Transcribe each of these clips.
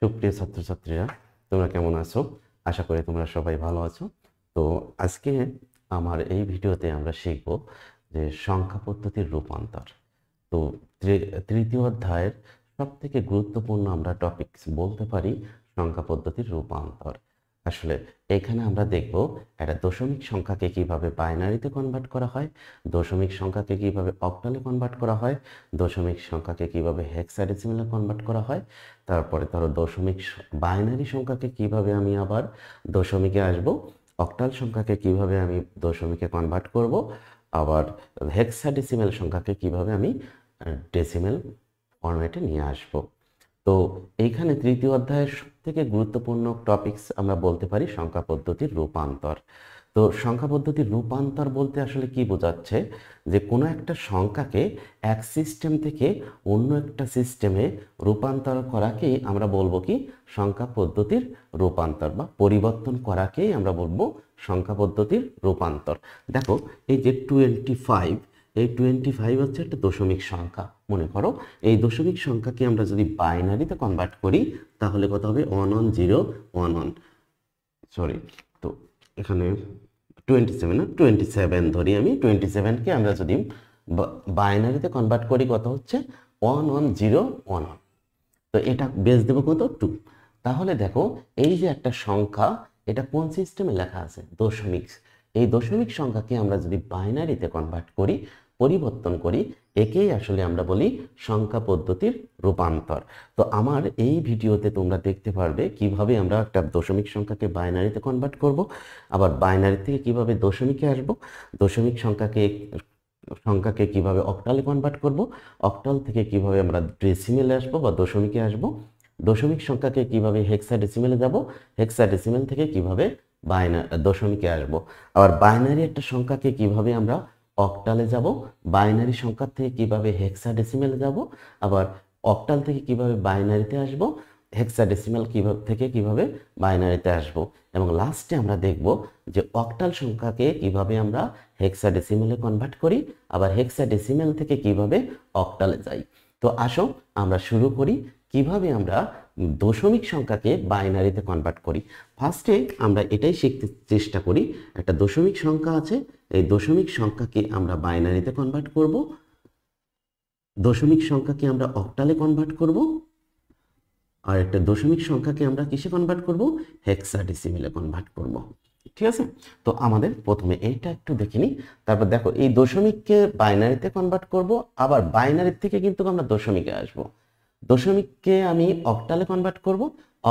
সুপ্রিয় ছাত্রছাত্রীরা, তোমরা কেমন আছো? আশা করি তোমরা সবাই ভালো আছো। তো আজকে আমার এই ভিডিওতে আমরা শিখব যে সংখ্যা পদ্ধতির রূপান্তর। তো তৃতীয় অধ্যায়ের সবথেকে গুরুত্বপূর্ণ আমরা টপিকস বলতে পারি সংখ্যা পদ্ধতির রূপান্তর। আসলে এখানে আমরা দেখব একটা দশমিক সংখ্যাকে কিভাবে বাইনারিতে কনভার্ট করা হয়, দশমিক সংখ্যাকে কিভাবে অক্টালে কনভার্ট করা হয়, দশমিক সংখ্যাকে কিভাবে হেক্সাডেসিমালে কনভার্ট করা হয়, তারপরে ধরো বাইনারি সংখ্যাকে কিভাবে আমি আবার দশমিকে আসব, অক্টাল সংখ্যাকে কিভাবে আমি দশমিকে কনভার্ট করব, আবার হেক্সাডেসিমাল সংখ্যাকে কিভাবে আমি ডেসিমেল ফরম্যাটে নিয়ে আসব। তো এইখানে তৃতীয় অধ্যায়ের সবথেকে গুরুত্বপূর্ণ টপিকস আমরা বলতে পারি সংখ্যা পদ্ধতির রূপান্তর। তো সংখ্যা পদ্ধতির রূপান্তর বলতে আসলে কি বোঝাচ্ছে, যে কোনো একটা সংখ্যাকে এক সিস্টেম থেকে অন্য একটা সিস্টেমে রূপান্তর করাকেই আমরা বলবো কি সংখ্যা পদ্ধতির রূপান্তর, বা পরিবর্তন করাকেই আমরা বলবো সংখ্যা পদ্ধতির রূপান্তর। দেখো, এই যে 25, এই 25 হচ্ছে একটা দশমিক সংখ্যা। মনে করো এই দশমিক সংখ্যাকে আমরা যদি বাইনারিতে কনভার্ট করি তাহলে কত হবে? 11011। সরি, তো এখানে 27 ধরি আমি। 27কে আমরা যদি বাইনারিতে কনভার্ট করি কত হচ্ছে? 11011। তো এটা বেস দেবো কত? 2। তাহলে দেখো, এই যে একটা সংখ্যা, এটা কোন সিস্টেমে লেখা আছে? দশমিক। এই দশমিক সংখ্যাকে আমরা যদি বাইনারিতে কনভার্ট করি, পরিবর্তন করি, একেই আসলে আমরা বলি সংখ্যা পদ্ধতির রূপান্তর। তো আমার এই ভিডিওতে তোমরা দেখতে পারবে কিভাবে আমরা একটা দশমিক সংখ্যাকে বাইনারিতে কনভার্ট করব, আবার বাইনারি থেকে কিভাবে দশমিকে আসব, দশমিক সংখ্যাকে কিভাবে অক্টালে কনভার্ট করব, অক্টাল থেকে কিভাবে আমরা ডেসিমেলে আসবো বা দশমিকে আসব, দশমিক সংখ্যাকে কিভাবে হেক্সাডেসিমেলে যাব, হেক্সাডেসিমেল থেকে কিভাবে দশমিকে আসব, আবার বাইনারি একটা সংখ্যাকে কিভাবে আমরা অক্টালে যাব, বাইনারি সংখ্যা থেকে কিভাবে হেক্সাডেসিমেলে যাব, আবার অক্টাল থেকে কিভাবে বাইনারিতে আসব, হেক্সাডেসিমাল থেকে কিভাবে বাইনারিতে আসব, এবং লাস্টে আমরা দেখব যে অক্টাল সংখ্যাকে কিভাবে আমরা হেক্সাডেসিমালে কনভার্ট করি, আবার হেক্সাডেসিমাল থেকে কিভাবে অক্টালে যাই। তো আসো আমরা শুরু করি কিভাবে আমরা দশমিক সংখ্যাকে বাইনারিতে কনভার্ট করি। ফার্স্টে আমরা এটাই শিখতে চেষ্টা করি, একটা দশমিক সংখ্যা আছে, এই দশমিক সংখ্যাকে আমরা বাইনারিতে কনভার্ট করব, দশমিক সংখ্যাকে আমরা অক্টালে কনভার্ট করব, আর একটা দশমিক সংখ্যাকে আমরা কিসে কনভার্ট করব? হেক্সাডেসিমেলে কনভার্ট করব। ঠিক আছে? তো আমাদের প্রথমে এইটা একটু দেখে নিই। তারপর দেখো, এই দশমিককে বাইনারিতে কনভার্ট করব, আবার বাইনারি থেকে কিন্তু আমরা দশমিকে আসব। দশমিককে আমি অক্টালে কনভার্ট করব,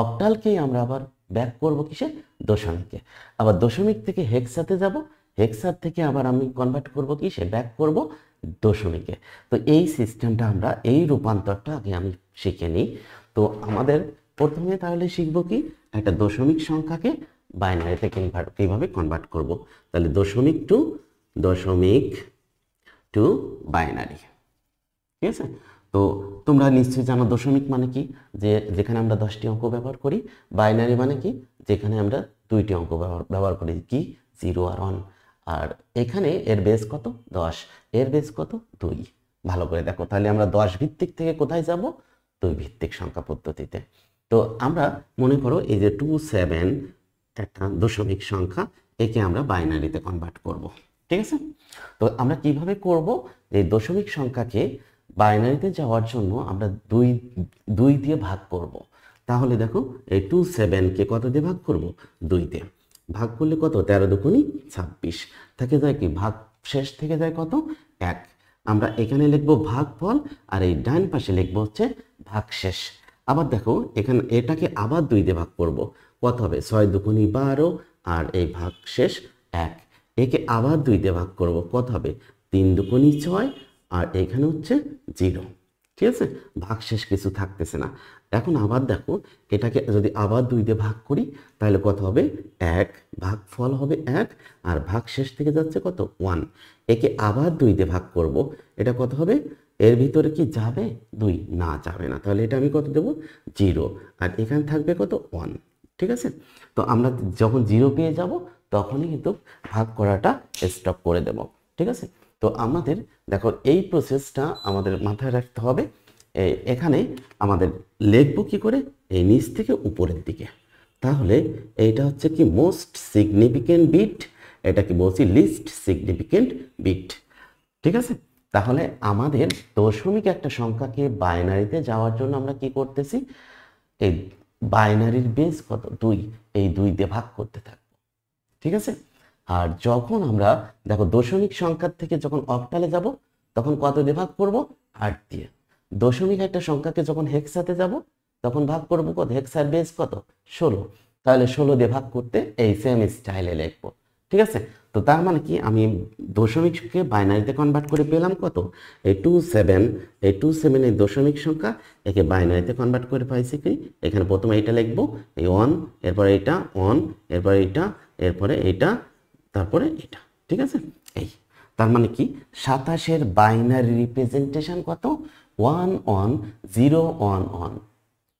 অক্টালকেই আমরা আবার ব্যাক করব কিসে? দশমিকে। আবার দশমিক থেকে হেক্সাতে যাব, হেক্সার থেকে আবার আমি কনভার্ট করব কিসে? ব্যাক করব দশমিকে। তো এই সিস্টেমটা আমরা, এই রূপান্তরটা আগে আমি শিখে নিই। তো আমাদের প্রথমে তাহলে শিখব কি, একটা দশমিক সংখ্যাকে বাইনারিতে কিভাবে কনভার্ট করব। তাহলে দশমিক টু বাইনারি। ঠিক আছে? তো তোমরা নিশ্চয়ই জানো দশমিক মানে কি, যে যেখানে আমরা 10টি অঙ্ক ব্যবহার করি। বাইনারি মানে কি, যেখানে আমরা 2টি অঙ্ক ব্যবহার করি, কি 0 আর 1। আর এখানে এর বেস কত? 10, এর বেস কত? 2। ভালো করে দেখো, তাহলে আমরা 10 ভিত্তিক থেকে কোথায় যাব? 2 ভিত্তিক সংখ্যা পদ্ধতিতে। তো আমরা মনে করো এই যে 27 একটা দশমিক সংখ্যা, একে আমরা বাইনারিতে কনভার্ট করব। ঠিক আছে? তো আমরা কিভাবে করব? এই দশমিক সংখ্যাকে বাইনারিতে যাওয়ার জন্য আমরা দুই দিয়ে ভাগ করব। তাহলে দেখো, এই 27কে কত দিয়ে ভাগ করব? 2 দিয়ে ভাগ করলে কত? 13 দুগুণী 26, থেকে যায় কি ভাগ শেষ, থেকে যায় কত? 1। আমরা এখানে লিখবো ভাগফল, আর এই ডান পাশে লিখবো হচ্ছে ভাগশেষ। আবার দেখো, এখানে এটাকে আবার 2 দিয়ে ভাগ করব। কত হবে? 6 দুগুণী 12, আর এই ভাগশেষ 1। একে আবার 2 দিয়ে ভাগ করব। কত হবে? 3 দুগুণী 6, আর এখানে হচ্ছে 0। ঠিক আছে? ভাগশেষ কিছু থাকতেছে না। এখন আবার দেখো, এটাকে যদি আবার 2 দিয়ে ভাগ করি তাহলে কত হবে? 1। ভাগফল হবে 1, আর ভাগশেষ থেকে যাচ্ছে কত? 1। একে আবার 2 দিয়ে ভাগ করব। এটা কত হবে? এর ভিতরে কি যাবে 2? না, যাবে না। তাহলে এটা আমি কত দেব? 0। আর এখানে থাকবে কত? 1। ঠিক আছে? তো আমরা যখন 0 পেয়ে যাব তখনই কিন্তু ভাগ করাটা স্টপ করে দেব। ঠিক আছে? তো আমাদের দেখো, এই প্রসেসটা আমাদের মাথায় রাখতে হবে। এখানে আমাদের লিখবো কি করে? এই নিচ থেকে উপরের দিকে। তাহলে এইটা হচ্ছে কি মোস্ট সিগনিফিকেন্ট বিট, এটা কি বলছি লিস্ট সিগনিফিকেন্ট বিট। ঠিক আছে, তাহলে আমাদের দশমিক একটা সংখ্যাকে বাইনারিতে যাওয়ার জন্য আমরা কি করতেছি, এই বাইনারির বেস কত 2, এই 2 দিয়ে ভাগ করতে থাকবো। ঠিক আছে, আর যখন আমরা দেখো দশমিক সংখ্যার থেকে যখন অক্টালে যাব তখন কত দিয়ে ভাগ করব, 8 দিয়ে। দশমিক একটা সংখ্যাকে যখন হেক্সাতে যাব তখন ভাগ করব কত, হেক্সার বেস কত 16, তাহলে 16 দিয়ে ভাগ করতে এই সেম স্টাইলে লিখবো। ঠিক আছে, তো তার মানে কি আমি দশমিককে বাইনারিতে কনভার্ট করে পেলাম কত, এই 27, এই 27 এই দশমিক সংখ্যা, একে বাইনারিতে কনভার্ট করে পাইছি কি, এখানে প্রথমে এইটা লিখবো এই 1, এরপরে এইটা 1, এরপরে এইটা, এরপরে এইটা, তারপরে এটা। ঠিক আছে, এই তার মানে কি 27-এর বাইনারি রিপ্রেজেন্টেশন কত, 11011।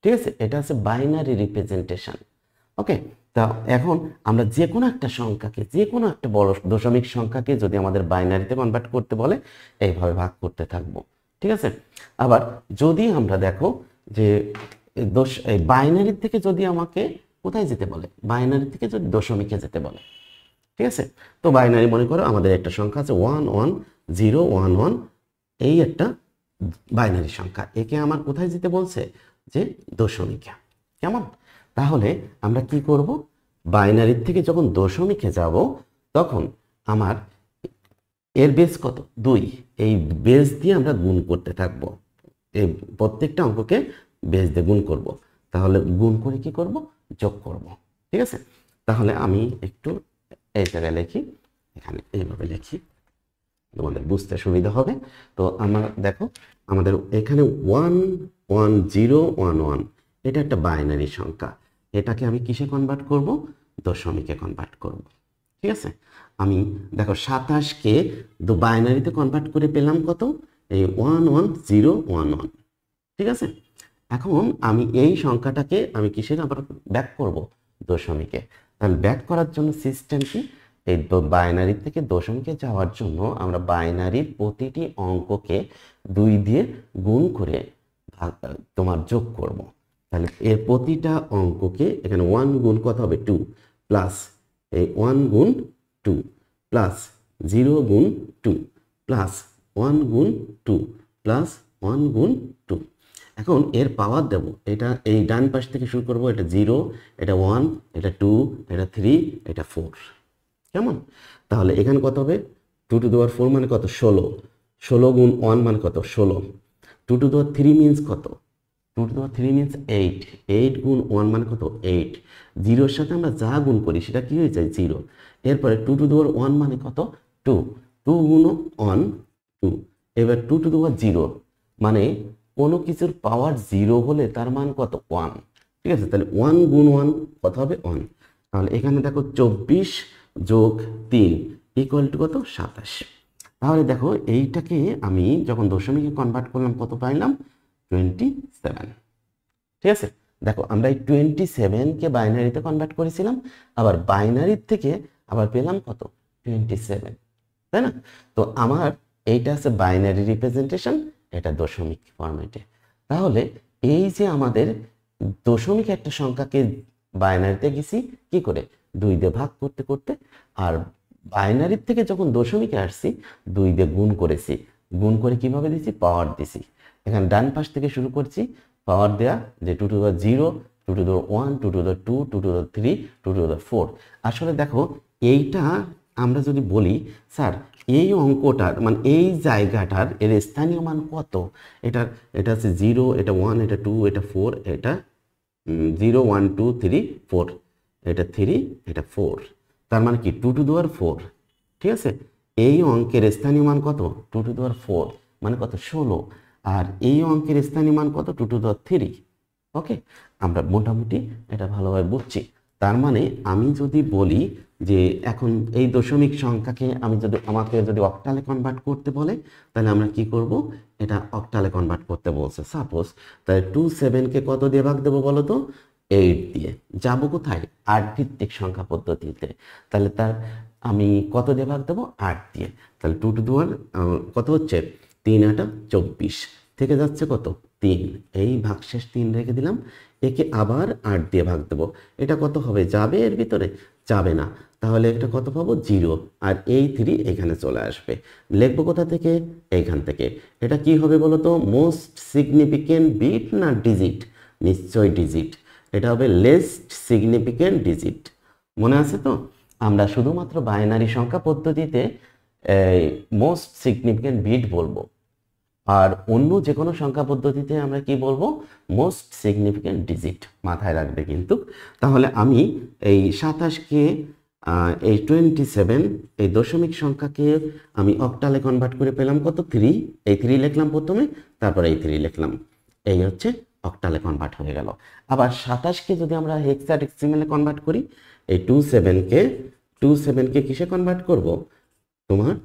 ঠিক আছে, এটা হচ্ছে বাইনারি রিপ্রেজেন্টেশন। ওকে, তা এখন আমরা যে কোনো একটা সংখ্যাকে, যে কোনো একটা বড় দশমিক সংখ্যাকে যদি আমাদের বাইনারিতে কনভার্ট করতে বলে এইভাবে ভাগ করতে থাকবো। ঠিক আছে, আবার যদি আমরা দেখো যে এই বাইনারি থেকে যদি আমাকে কোথায় যেতে বলে, বাইনারি থেকে যদি দশমিকে যেতে বলে, ঠিক আছে, তো বাইনারি মনে করো আমাদের একটা সংখ্যা আছে 11011, এই একটা বাইনারি সংখ্যা, একে আমার কোথায় যেতে বলছে, যে দশমিকে। কেমন, তাহলে আমরা কি করব, বাইনারির থেকে যখন দশমিকে যাব তখন আমার এর বেস কত 2, এই বেস দিয়ে আমরা গুণ করতে থাকবো, এই প্রত্যেকটা অঙ্ককে বেস দিয়ে গুণ করব। তাহলে গুণ করে কি করব, যোগ করব। ঠিক আছে, তাহলে আমি একটু এই জায়গায় লিখি, এখানে এইভাবে লিখি, তোমাদের বুঝতে সুবিধা হবে। তো আমার দেখো আমাদের এখানে 11011, এটা একটা বাইনারি সংখ্যা, এটাকে আমি কিসে কনভার্ট করব, দশমিকে কনভার্ট করব। ঠিক আছে, আমি দেখো 27কে বাইনারিতে কনভার্ট করে পেলাম কত, এই 11011। ঠিক আছে, এখন আমি এই সংখ্যাটাকে আমি কিসে আবার ব্যাক করব, দশমিকে। তাহলে ব্যাক করার জন্য সিস্টেম কি, এই বাইনারি থেকে দশমিকে যাওয়ার জন্য আমরা বাইনারির প্রতিটি অঙ্ককে 2 দিয়ে গুণ করে তোমার যোগ করব। তাহলে এর প্রতিটা অঙ্ককে এখানে 1 গুণ কত হবে 2, প্লাস এই 1 গুণ 2, প্লাস 0 গুণ 2, প্লাস 1 গুণ 2, প্লাস 1 গুণ 2। এখন এর পাওয়ার দেব, এটা এই ডান পাশ থেকে শুরু করব, এটা 0, এটা 1, এটা 2, এটা 3, এটা 4। কেমন, তাহলে এখানে কত হবে, 2 টু দি পাওয়ার 4 মানে কত 16, 16 গুণ 1 মানে কত 16, 2 টু দি পাওয়ার 3 মিনস কত, 2 টু দি পাওয়ার 3 মিনস 8, 8 গুণ 1 মানে কত 8, 0-এর সাথে আমরা যা গুণ করি সেটা কি হয়ে যায় 0। এরপরে 2 টু দি পাওয়ার 1 মানে কত 2, 2 গুণ 1 2, এবার 2 টু দি পাওয়ার 0 মানে কোনো কিছুর পাওয়ার 0 হলে তার মান কত 1। ঠিক আছে, তাহলে 1 গুণ 1 কত হবে 1। তাহলে এখানে দেখো 24 যোগ 3 ইকুয়াল টু কত 27। তাহলে দেখো এইটাকে আমি যখন দশমিকে কনভার্ট করলাম কত পাইলাম 27। ঠিক আছে, দেখো আমরা এই 27কে বাইনারিতে কনভার্ট করেছিলাম, আবার বাইনারির থেকে আবার পেলাম কত 27, তাই না। তো আমার এইটা আছে বাইনারি রিপ্রেজেন্টেশন, এটা দশমিক ফরম্যাটে। তাহলে এই যে আমাদের দশমিক একটা সংখ্যাকে বাইনারিতে গেছি কি করে 2 দিয়ে ভাগ করতে করতে, আর বাইনারির থেকে যখন দশমিকে আসছি 2 দিয়ে গুণ করেছি, গুণ করে কিভাবে দিছি, পাওয়ার দিছি। এখানে ডান পাশ থেকে শুরু করছি, পাওয়ার দেয়া যে 2 to the power 0, 2 to the power 1, 2 to the power 2, 2 to the power 3, 2 to the power 4। আসলে দেখো এইটা আমরা যদি বলি স্যার এই অঙ্কটার মানে এই জায়গাটার এর স্থানীয় মান কত, এটা আছে 0, এটা 1, এটা 2, এটা 4, এটা 0 1 2 3 4, এটা 3, এটা 4, তার মানে কি 2 টু দি পাওয়ার 4। ঠিক আছে, এই অঙ্কের স্থানীয় মান কত 2 টু দি পাওয়ার 4 মানে কত 16, আর এই অঙ্কের স্থানীয় মান কত 2 টু দি পাওয়ার 3। ওকে, আমরা মোটামুটি এটা ভালোভাবে বুঝছি। তার মানে আমি যদি বলি যে এখন এই দশমিক সংখ্যাকে আমাকে যদি অক্টালে কনভার্ট করতে বলে তাহলে আমরা কি করব, এটা অক্টালে কনভার্ট করতে বলছে সাপোজ, তাহলে 27কে কত দিয়ে ভাগ দেবো বলো তো 8 দিয়ে। যাবো কোথায়, 8 ভিত্তিক সংখ্যা পদ্ধতিতে। তাহলে তার আমি কত দিয়ে ভাগ দেবো 8 দিয়ে। তাহলে 2 টু দি পাওয়ার কত হচ্ছে 3 8 24 থেকে যাচ্ছে কত 3, এই ভাগশেষ 3 রেখে দিলাম, একে আবার 8 দিয়ে ভাগ দেবো। এটা কত হবে? যাবে এর ভিতরে? যাবে না। তাহলে এটা কত পাবো? 0। আর এই 3 এখানে চলে আসবে। লিখবো কোথা থেকে? এইখান থেকে। এটা কি হবে বলো তো? মোস্ট সিগনিফিকেন্ট বিট না ডিজিট? নিশ্চয় ডিজিট। এটা হবে লেস্ট সিগনিফিকেন্ট ডিজিট। মনে আছে তো? আমরা শুধুমাত্র বাইনারি সংখ্যা পদ্ধতিতে মোস্ট সিগনিফিকেন্ট বিট বলবো, আর অন্য যে কোনো সংখ্যা পদ্ধতিতে আমরা কি বলবো? Most significant digit. মাথায় রাখবে কিন্তু। তাহলে আমি এই 27কে এই 27 এই দশমিক সংখ্যাকে আমি অক্টালে কনভার্ট করে পেলাম কত? 3। এই 3 লিখলাম প্রথমে, তারপরে এই 3 লিখলাম। এই হচ্ছে অক্টালে কনভার্ট হয়ে গেল। আবার 27কে যদি আমরা হেক্সাডেসিমেলে কনভার্ট করি, এই 27কে কিসে কনভার্ট করব? তোমার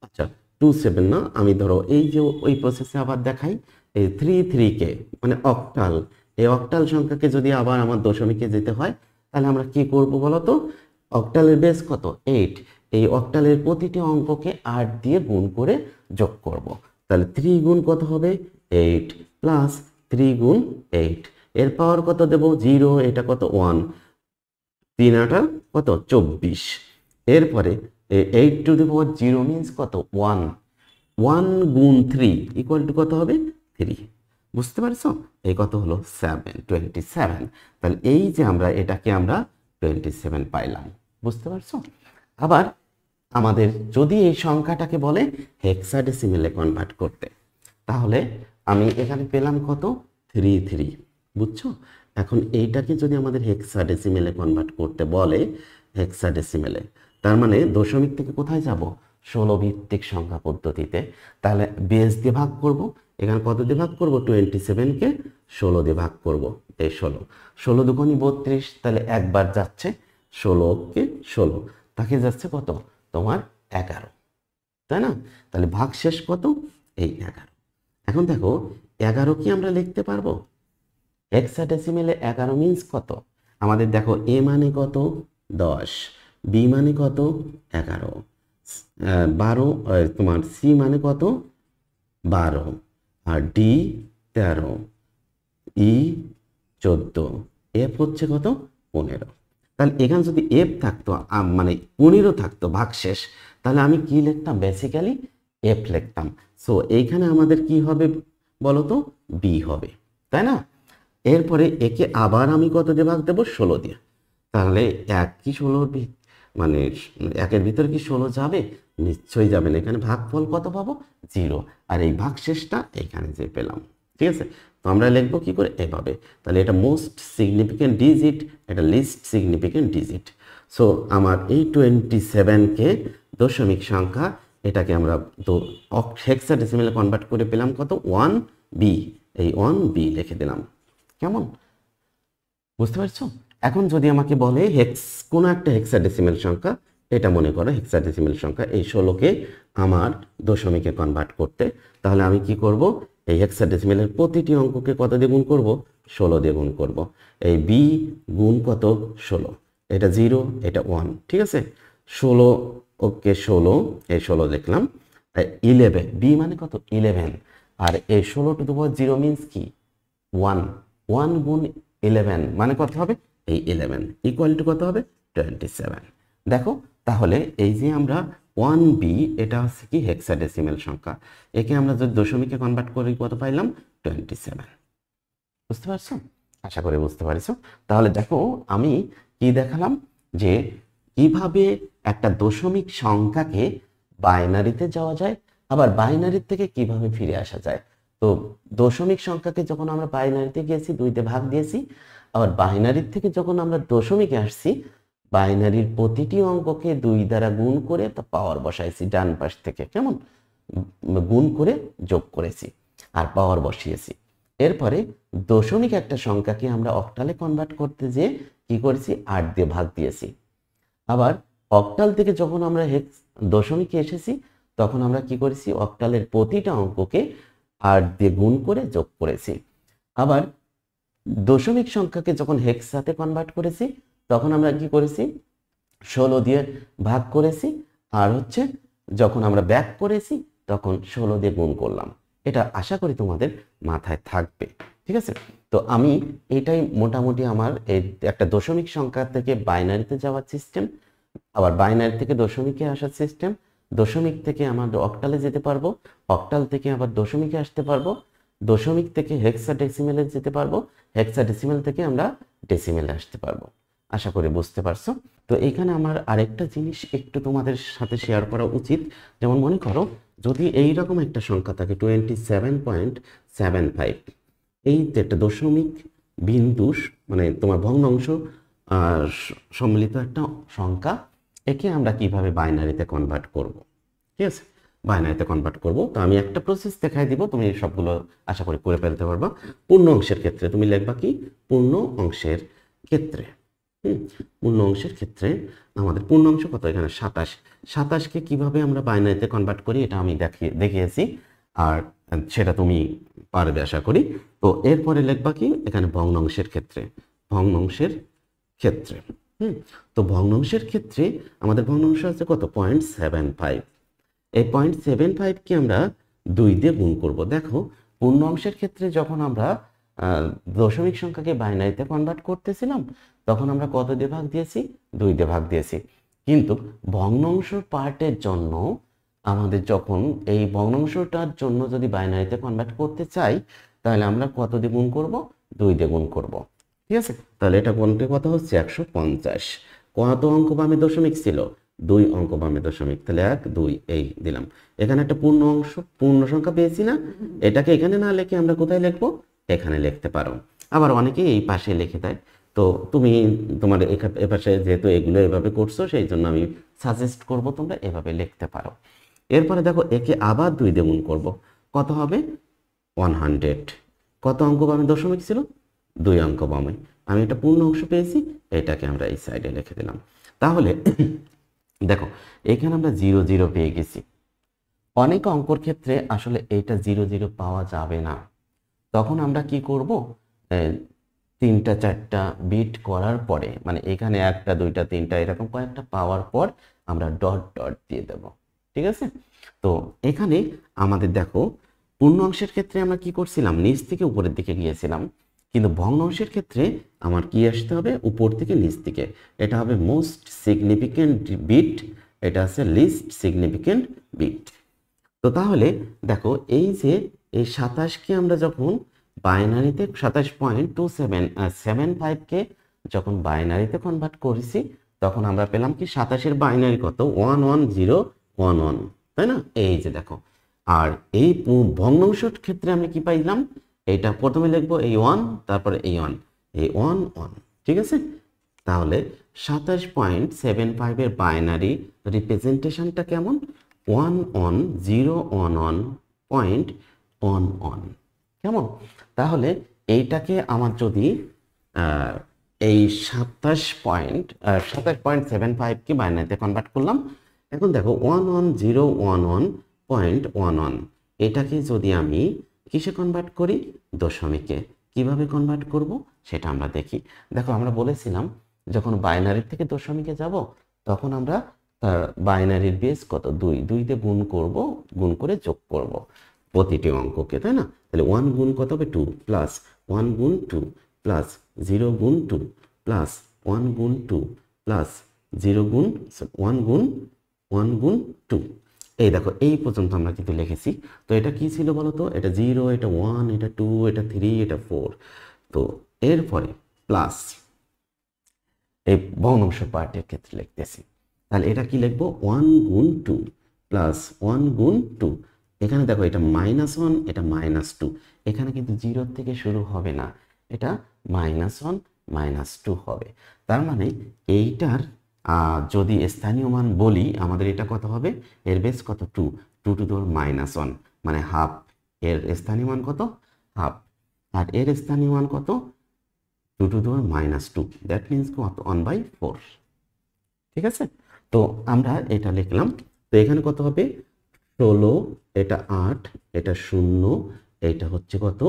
আচ্ছা 27 না, আমি ধরো এই যে ওই প্রসেসে আবার দেখাই, এই 33কে মানে অক্টাল, এই অক্টাল সংখ্যাকে যদি আবার আমার দশমিকে যেতে হয়, তাহলে আমরা কি করব বলো তো? অক্টালের বেস কত? 8। এই অক্টালের প্রতিটি অঙ্ককে 8 দিয়ে গুণ করে যোগ করব। তাহলে 3 গুণ কত হবে? 8 প্লাস 3 গুণ 8, এর পাওয়ার কত দেব? 0। এটা কত? 1। 3 8 কত? 24। এরপরে 8 টু দি পাওয়ার 0 মিনস কত? 1। 1 গুণ 3 ইকুয়াল টু কত হবে? 3। বুঝতে পারছো? এই কত হলো? 27। তাহলে এই যে আমরা এটাকে আমরা 27 পাইলাম। বুঝতে পারছো? আবার আমাদের যদি এই সংখ্যাটাকে বলে হেক্সাডেসিমেলে কনভার্ট করতে, তাহলে আমি এখানে পেলাম কত? 33। বুঝছো? এখন এইটাকে যদি আমাদের হেক্সাডেসিমেলে কনভার্ট করতে বলে, হেক্সাডেসিমেলে, তার মানে দশমিক থেকে কোথায় যাব? 16 ভিত্তিক সংখ্যা পদ্ধতিতে। তাহলে বেস দিয়ে ভাগ করব। এখানে কত দিয়ে ভাগ করব? 27কে 16 দিয়ে ভাগ করব। এই 16 16 দুগুণে 32, তাহলে একবার যাচ্ছে 16কে 16, তাকে যাচ্ছে কত? তোমার 11, তাই না? তাহলে ভাগ শেষ কত? এই 11। এখন দেখো 11 কি আমরা লিখতে পারবো? হেক্সাডেসিমেলে 11 মিন্স কত? আমাদের দেখো এ মানে কত? 10, বি মানে কত? 11, 12, তোমার সি মানে কত? 12, আর ডি 13, ই 14, এফ হচ্ছে কত? 15। তাহলে এখানে যদি এফ থাকতো, মানে 15 থাকতো ভাগশেষ, তাহলে আমি কি লিখতাম? বেসিক্যালি এফ লিখতাম। সো এইখানে আমাদের কি হবে বলো তো? বি হবে, তাই না? এরপরে একে আবার আমি কত দিয়ে ভাগ দেবো? 16 দিয়ে। তাহলে এক কি 16 মানে একের ভিতরে কি 16 যাবে? নিশ্চয়ই যাবে না। এখানে ভাগফল কত পাবো? 0। আর এই ভাগশেষটা এখানে যে পেলাম, ঠিক আছে? তো আমরা লিখবো কি করে? এভাবে। তাহলে এটা মোস্ট সিগনিফিকেন্ট ডিজিট, এটা লিস্ট সিগনিফিকেন্ট ডিজিট। সো আমার এই 27কে দশমিক সংখ্যা, এটাকে আমরা তো হেক্সাডেসিমেলে কনভার্ট করে পেলাম কত? 1b। এই 1b লিখে দিলাম। কেমন? বুঝতে পারছো? এখন যদি আমাকে বলে কোনো একটা হেক্সাডেসিমেল সংখ্যা, এটা মনে করো হেক্সাডেসিমেল সংখ্যা, এই 16কে আমার দশমিকে কনভার্ট করতে, তাহলে আমি কি করব? এই হেক্সাডেসিমেলের প্রতিটি অঙ্ককে কত দিয়ে গুণ করব? 16 দিয়ে গুণ করব। এই বি গুণ কত? 16, এটা 0, এটা 1, ঠিক আছে? 16, ওকে 16, এই 16 লিখলাম। 11, বি মানে কত? 11, আর এই 16 টু দি পাওয়ার 0 মিনস কি? 1। 1 গুণ 11 মানে কত হবে? এই 11 ইকুয়াল টু কত হবে? 27। দেখো তাহলে এই যে আমরা 1b, এটা হচ্ছে কি? হেক্সাডেসিমেল সংখ্যা। একে আমরা যদি দশমিকে কনভার্ট করি কত পাইলাম? 27। বুঝতে পারছো? আশা করি বুঝতে পারছো। তাহলে দেখো আমি কি দেখালাম, যে কিভাবে একটা দশমিক সংখ্যাকে বাইনারিতে যাওয়া যায়, আবার বাইনারির থেকে কিভাবে ফিরে আসা যায়। তো দশমিক সংখ্যাকে যখন আমরা বাইনারিতে গিয়েছি, 2তে ভাগ দিয়েছি, আবার বাইনারির থেকে যখন আমরা দশমিকে আসছি, বাইনারির প্রতিটি অঙ্ককে 2 দ্বারা গুণ করে তা পাওয়ার বসাইছি ডান পাশ থেকে, কেমন? গুণ করে যোগ করেছি আর পাওয়ার বসিয়েছি। এরপরে দশমিক একটা সংখ্যাকে আমরা অক্টালে কনভার্ট করতে যেয়ে কি করেছি? 8 দিয়ে ভাগ দিয়েছি। আবার অক্টাল থেকে যখন আমরা দশমিকে এসেছি, তখন আমরা কি করেছি? অক্টালের প্রতিটা অঙ্ককে 8 দিয়ে গুণ করে যোগ করেছি। আবার দশমিক সংখ্যাকে যখন হেক্সাতে কনভার্ট করেছি, তখন আমরা কি করেছি? 16 দিয়ে ভাগ করেছি, আর হচ্ছে যখন আমরা ব্যাক করেছি তখন 16 দিয়ে গুণ করলাম। এটা আশা করি তোমাদের মাথায় থাকবে। ঠিক আছে, তো আমি এটাই মোটামুটি আমার এই একটা দশমিক সংখ্যা থেকে বাইনারিতে যাওয়ার সিস্টেম, আবার বাইনারি থেকে দশমিকে আসার সিস্টেম, দশমিক থেকে আমরা অক্টালে যেতে পারবো, অক্টাল থেকে আবার দশমিকে আসতে পারবো, দশমিক থেকে হেক্সাডেসিমেলে যেতে পারবো, হেক্সাডেসিমেল থেকে আমরা ডেসিমেলে আসতে পারবো। আশা করি বুঝতে পারছো। তো এইখানে আমার আরেকটা জিনিস একটু তোমাদের সাথে শেয়ার করা উচিত। যেমন মনে করো যদি এইরকম একটা সংখ্যা থাকে 27.75, এই যে একটা দশমিক বিন্দু মানে তোমার ভগ্নাংশ সম্মিলিত একটা সংখ্যা, একে আমরা কিভাবে বাইনারিতে কনভার্ট করব। ঠিক আছে, বাইনারিতে কনভার্ট করব। তো আমি একটা প্রসেস দেখাই দিব, তুমি সবগুলো আশা করি করে ফেলতে পারবা। পূর্ণ অংশের ক্ষেত্রে তুমি লিখবা কি, পূর্ণ অংশের ক্ষেত্রে পূর্ণ অংশের ক্ষেত্রে আমাদের পূর্ণ অংশ কত, এখানে 27, 27কে কিভাবে আমরা বাইনারিতে কনভার্ট করি এটা আমি দেখিয়েছি, আর সেটা তুমি পারবে আশা করি। তো এরপরে লিখবা কি, এখানে ভগ্নাংশের ক্ষেত্রে, ভগ্নাংশের ক্ষেত্রে তো ভগ্নাংশের ক্ষেত্রে আমাদের ভগ্নাংশ আছে কত, 0.75। এই 0.75কে আমরা 2 দিয়ে গুণ করব। দেখো পূর্ণ অংশের ক্ষেত্রে যখন আমরা দশমিক সংখ্যাকে বাইনারিতে কনভার্ট করতেছিলাম তখন আমরা কত দিয়ে ভাগ দিয়েছি, 2 দিয়ে ভাগ দিয়েছি। কিন্তু ভগ্নাংশ পার্টের জন্য আমাদের যখন এই ভগ্নাংশটার জন্য যদি বাইনারিতে কনভার্ট করতে চাই তাহলে আমরা কত দিয়ে গুণ করব, 2 দিয়ে গুণ করব। ঠিক আছে, তাহলে এটা কোনটা কত হচ্ছে, 150। কত অঙ্ক বামে দশমিক ছিল, 2 অঙ্ক বামে দশমিক, তাহলে 1 2 এই দিলাম। এখানে একটা পূর্ণ অংশ, পূর্ণ সংখ্যা পেয়েছি না, এটাকে এখানে না লিখে আমরা কোথায় লিখবো, এখানে লিখতে পারো। আবার অনেকে এই পাশে লিখে দেয়, তো তুমি তোমার এপাশে যেহেতু এগুলো এভাবে করছো সেই জন্য আমি সাজেস্ট করব তোমরা এভাবে লিখতে পারো। এরপরে দেখো একে আবার 2 দিয়ে গুণ করব, কত হবে, 100। কত অঙ্ক বামে দশমিক ছিল, 2 অঙ্ক বামে। আমি এটা পূর্ণ অংশ পেয়েছি, এটাকে আমরা এই সাইডে লিখে দিলাম। তাহলে দেখো এখানে আমরা 0 0 পেয়ে গেছি। অনেক অঙ্কর ক্ষেত্রে আসলে এইটা 0 0 পাওয়া যাবে না, তখন আমরা কি করব, 3টা 4টা বিট করার পরে, মানে এখানে 1টা 2টা 3টা এরকম কয়েকটা পাওয়ার পর আমরা ডট ডট দিয়ে দেব। ঠিক আছে, তো এখানে আমাদের দেখো পূর্ণ অংশের ক্ষেত্রে আমরা কি করছিলাম, নিচ থেকে উপরের দিকে গিয়েছিলাম, কিন্তু ভগ্নাংশের ক্ষেত্রে আমার কি আসতে হবে, উপর থেকে নিচ দিকে। এটা হবে মোস্ট সিগনিফিক্যান্ট বিট, এটা আছে লিস্ট সিগনিফিক্যান্ট বিট। তো তাহলে দেখো এই যে এই 27কে আমরা যখন বাইনারিতে 27.275কে যখন বাইনারিতে কনভার্ট করেছি তখন আমরা পেলাম কি, 27-এর বাইনারি কত, 11011, তাই না, এই যে দেখো। আর এই ভগ্নাংশের ক্ষেত্রে আমি কি পাইলাম, এইটা প্রথমে লিখবো এই 1, তারপরে এই 1, এই 1 1। ঠিক আছে, তাহলে 27.75 এর বাইনারি রিপ্রেজেন্টেশনটা কেমন, 11011.11 কেমন। তাহলে এইটাকে আমার যদি এই 27.75কে বাইনারিতে কনভার্ট করলাম, এখন দেখো 11011.11 এটাকে যদি আমি কিসে কনভার্ট করি, দশমিকে। কিভাবে কনভার্ট করব সেটা আমরা দেখি। দেখো আমরা বলেছিলাম যখন বাইনারি থেকে দশমিকে যাব তখন আমরা তার বাইনারির বেস কত, 2 2 দিয়ে গুণ করব, গুণ করে যোগ করব প্রতিটি অঙ্ককে, তাই না। তাহলে 1 গুণ কত হবে, 2 প্লাস 1 গুণ 2 প্লাস 0 গুণ 2 প্লাস 1 গুণ 2 প্লাস 0 গুণ 1 গুণ 2। এই দেখো এই পর্যন্ত আমরা কিন্তু লিখেছি। তো এটা কি ছিল বলো তো, এটা 0, এটা 1, এটা 2, এটা 3, এটা 4। তো এরপরে প্লাস এই ভগ্নাংশ পার্টের ক্ষেত্রে লিখতেছি, তাহলে এটা কি লিখবো, 1 গুণ 2 প্লাস 1 গুণ 2। এখানে দেখো এটা -1, এটা -2, এখানে কিন্তু 0 থেকে শুরু হবে না, এটা -1 -2 হবে। তার মানে এইটার যদি স্থানীয় মান বলি আমাদের এটা কত হবে, এর বেস কত, 2 2 টু দি পাওয়ার -1 মানে হাফ। এর স্থানীয় মান কত, হাফ। আর এর স্থানীয় মান কত, 2 to the power -2, that means কত, 1/4। ঠিক আছে, তো আমরা এটা লিখলাম। তো এখানে কত হবে, 16, এটা 8, এটা 0, এটা হচ্ছে কত,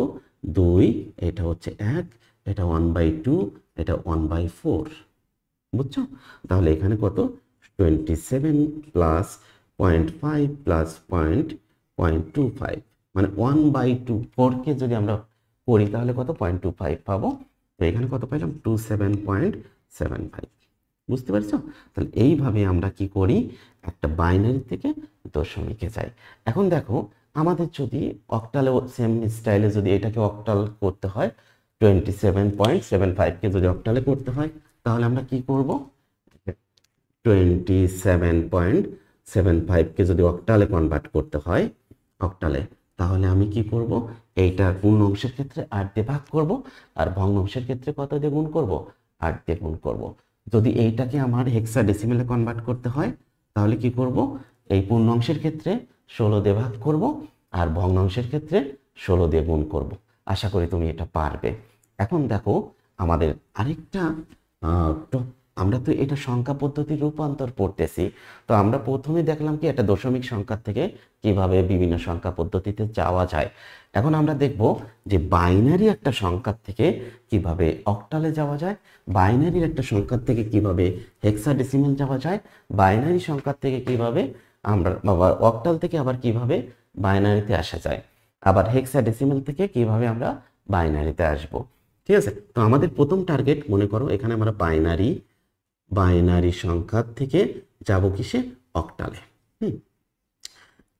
2, এটা হচ্ছে 1, এটা 1/2, এটা 1/4। বুঝছো, তাহলে এখানে কত, 27 প্লাস 0.5 প্লাস 0.25 মানে 1/2 4কে যদি আমরা করি তাহলে কত 0.25 পাবো। তো এখানে কত পাইলাম 27.75। বুঝতে পারছো? তাহলে এইভাবে আমরা কি করি, একটা বাইনারি থেকে দশমিকে যাই। এখন দেখো আমাদের যদি অক্টালে সেম স্টাইলে যদি এটাকে অক্টাল করতে হয়, 27.75কে যদি অক্টালে করতে হয় তাহলে আমরা কি করব, 27.75কে যদি অক্টালে কনভার্ট করতে হয় অক্টালে, তাহলে আমি কি করব, এইটার পূর্ণ অংশের ক্ষেত্রে 8 দিয়ে ভাগ করব, আর ভগ্ন অংশের ক্ষেত্রে কত দিয়ে গুণ করব, 8 দিয়ে গুণ করব। যদি এইটাকে আমার হেক্সাডেসিমেলে কনভার্ট করতে হয় তাহলে কি করব, এই পূর্ণ অংশের ক্ষেত্রে 16 দিয়ে ভাগ করব, আর ভগ্ন অংশের ক্ষেত্রে 16 দিয়ে গুণ করব। আশা করি তুমি এটা পারবে। এখন দেখো আমাদের আরেকটা আমরা তো এটা সংখ্যা পদ্ধতির রূপান্তর পড়তেছি। তো আমরা প্রথমে দেখলাম কি একটা দশমিক সংখ্যা থেকে কিভাবে বিভিন্ন সংখ্যা পদ্ধতিতে যাওয়া যায়। এখন আমরা দেখব যে বাইনারি একটা সংখ্যা থেকে কিভাবে অক্টালে যাওয়া যায়, বাইনারির একটা সংখ্যা থেকে কিভাবে হেক্সাডেসিমেল যাওয়া যায়, বাইনারি সংখ্যা থেকে কিভাবে আমরা অক্টাল থেকে আবার কিভাবে বাইনারিতে আসা যায়, আবার হেক্সাডেসিমেল থেকে কিভাবে আমরা বাইনারিতে আসব। ঠিক আছে? তো আমাদের প্রথম টার্গেট মনে করো এখানে আমরা বাইনারি সংখ্যা থেকে যাব কিসে, অক্টালে।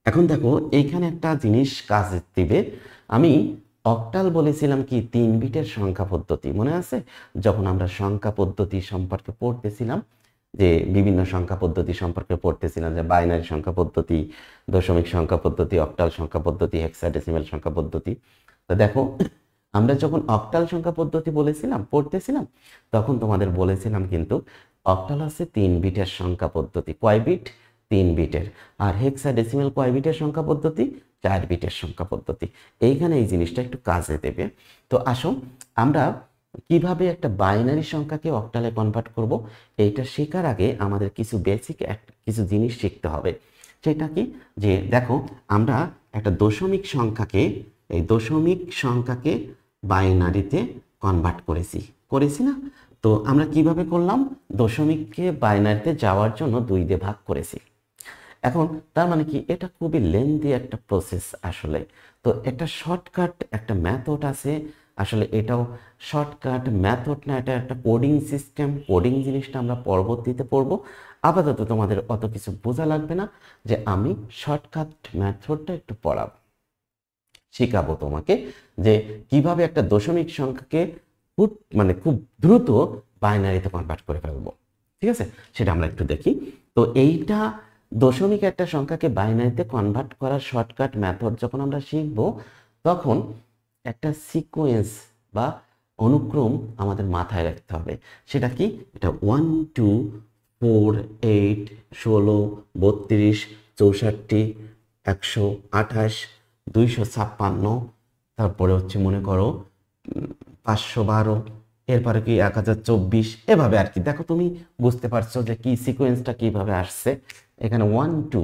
এখন দেখো এইখানে একটা জিনিস কাজ দিবে। আমি অক্টাল বলেছিলাম কি 3 বিটের সংখ্যা পদ্ধতি, মনে আছে? যখন আমরা সংখ্যা পদ্ধতি সম্পর্কে পড়তেছিলাম, যে বিভিন্ন সংখ্যা পদ্ধতি সম্পর্কে পড়তেছিলাম, যে বাইনারি সংখ্যা পদ্ধতি, দশমিক সংখ্যা পদ্ধতি, অক্টাল সংখ্যা পদ্ধতি, হেক্সাডেসিমাল সংখ্যা পদ্ধতি। তো দেখো আমরা যখন অক্টাল সংখ্যা পদ্ধতি পড়তেছিলাম তখন তোমাদের বলেছিলাম কিন্তু অক্টাল হচ্ছে 3 বিটের সংখ্যা পদ্ধতি। কয় বিট? 3 বিটের। আর হেক্সাডেসিমাল কয় বিটের সংখ্যা পদ্ধতি? 4 বিটের সংখ্যা পদ্ধতি। এইখানে এই জিনিসটা একটু কাজে দেবে। তো আসো আমরা কিভাবে একটা বাইনারি সংখ্যাকে অক্টালে কনভার্ট করব, এইটা শেখার আগে আমাদের কিছু বেসিক কিছু জিনিস শিখতে হবে। সেটা কি, যে দেখো আমরা একটা দশমিক সংখ্যাকে বাইনারিতে কনভার্ট করেছি না? তো আমরা কিভাবে করলাম, দশমিককে বাইনারিতে যাওয়ার জন্য 2 দিয়ে ভাগ করেছি। এখন তার মানে কি, এটা খুবই লেন্দি একটা প্রসেস আসলে। তো একটা শর্টকাট একটা মেথড আছে, আসলে এটাও শর্টকাট মেথড না, এটা একটা কোডিং সিস্টেম। কোডিং জিনিসটা আমরা পরবর্তীতে পড়বো। আপাতত তোমাদের অত কিছু বোঝা লাগবে না, যে আমি শর্টকাট মেথডটা একটু শেখাবো তোমাকে, যে কিভাবে একটা দশমিক সংখ্যাকে খুব দ্রুত বাইনারিতে কনভার্ট করে ফেলবো। ঠিক আছে? সেটা আমরা একটু দেখি। তো এইটা দশমিক একটা সংখ্যাকে বাইনারিতে কনভার্ট করার শর্টকাট মেথড যখন আমরা শিখব, তখন একটা সিকোয়েন্স বা অনুক্রম আমাদের মাথায় রাখতে হবে। সেটা কি? এটা 1 2 4 8 16 32 64 128 256, তারপরে হচ্ছে মনে করো 512, এরপরে কি 1024, এভাবে আর কি। দেখো তুমি বুঝতে পারছো যে কি সিকোয়েন্সটা কিভাবে আসছে। এখানে 1 2,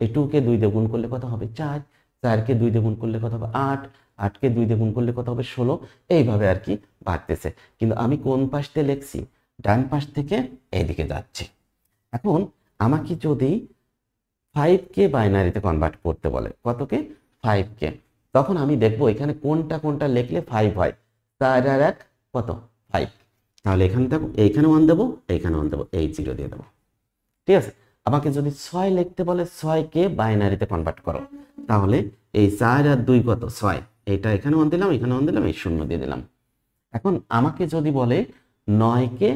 এই 2কে 2 দিয়ে গুণ করলে কত হবে 4, 4কে 2 দিয়ে গুণ করলে কত হবে 8, 8কে 2 দিয়ে গুণ করলে কত হবে 16, এইভাবে আর কি বাড়তেছে। কিন্তু আমি কোন পাশ থেকে লিখছি? ডান পাশ থেকে এইদিকে যাচ্ছি। এখন আমাকে যদি 5কে বাইনারিতে কনভার্ট করতে বলে, কতকে? 5কে, তখন আমি দেখবো এখানে কোনটা লিখলে 5 হয়। 4 আর 1 কত? 5। তাহলে এখানে দেখো এইখানে 1 দেবো, এইখানে 1 দেবো, এই 0 দিয়ে দেবো। ঠিক আছে? আমাকে যদি 6 লিখতে বলে, 6কে বাইনারিতে কনভার্ট করো, তাহলে এই 4 আর 2 কত? 6। এইটা এখানে 1 দিলাম, এখানে 1 দিলাম, এই 0 দিয়ে দিলাম। এখন আমাকে যদি বলে 9কে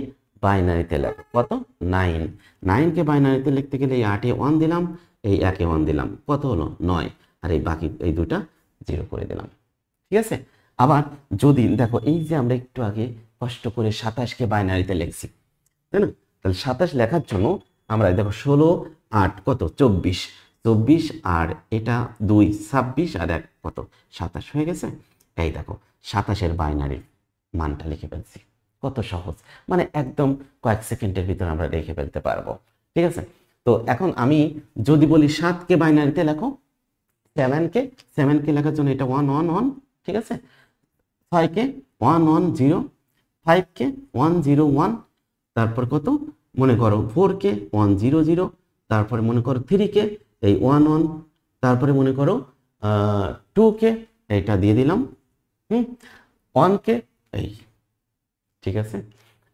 বাইনারিতে লেখো, কত? 9। 9কে বাইনারিতে লিখতে গেলে এই 8-এ 1 দিলাম, এই 1-এ 1 দিলাম, কত হলো? 9। আর এই বাকি এই দুটা 0 করে দিলাম। ঠিক আছে? আবার যদি দেখো এই যে আমরা একটু আগে কষ্ট করে 27কে বাইনারিতে লিখছি, তাই না? তাহলে 27 লেখার জন্য আমরা দেখো 16 8 কত? 24, 24 আর এটা 2 26 আর 1 কত? 27 হয়ে গেছে। এই দেখো 27-এর বাইনারি মানটা লিখে ফেলছি। কত সহজ, মানে একদম কয়েক সেকেন্ডের ভিতরে আমরা লিখে ফেলতে পারবো। ঠিক আছে? তো এখন আমি যদি বলি 7কে বাইনারিতে লেখো, 7কে লেখার জন্য এটা 1 1 1, ঠিক আছে? 6কে 1 1 0, 5কে 1 0 1, তারপর কত? মনে করো 4কে 1 0 0, তারপরে মনে করো 3কে এই 1 1, তারপরে মনে করো 2কে এইটা দিয়ে দিলাম, 1কে এই, ঠিক আছে।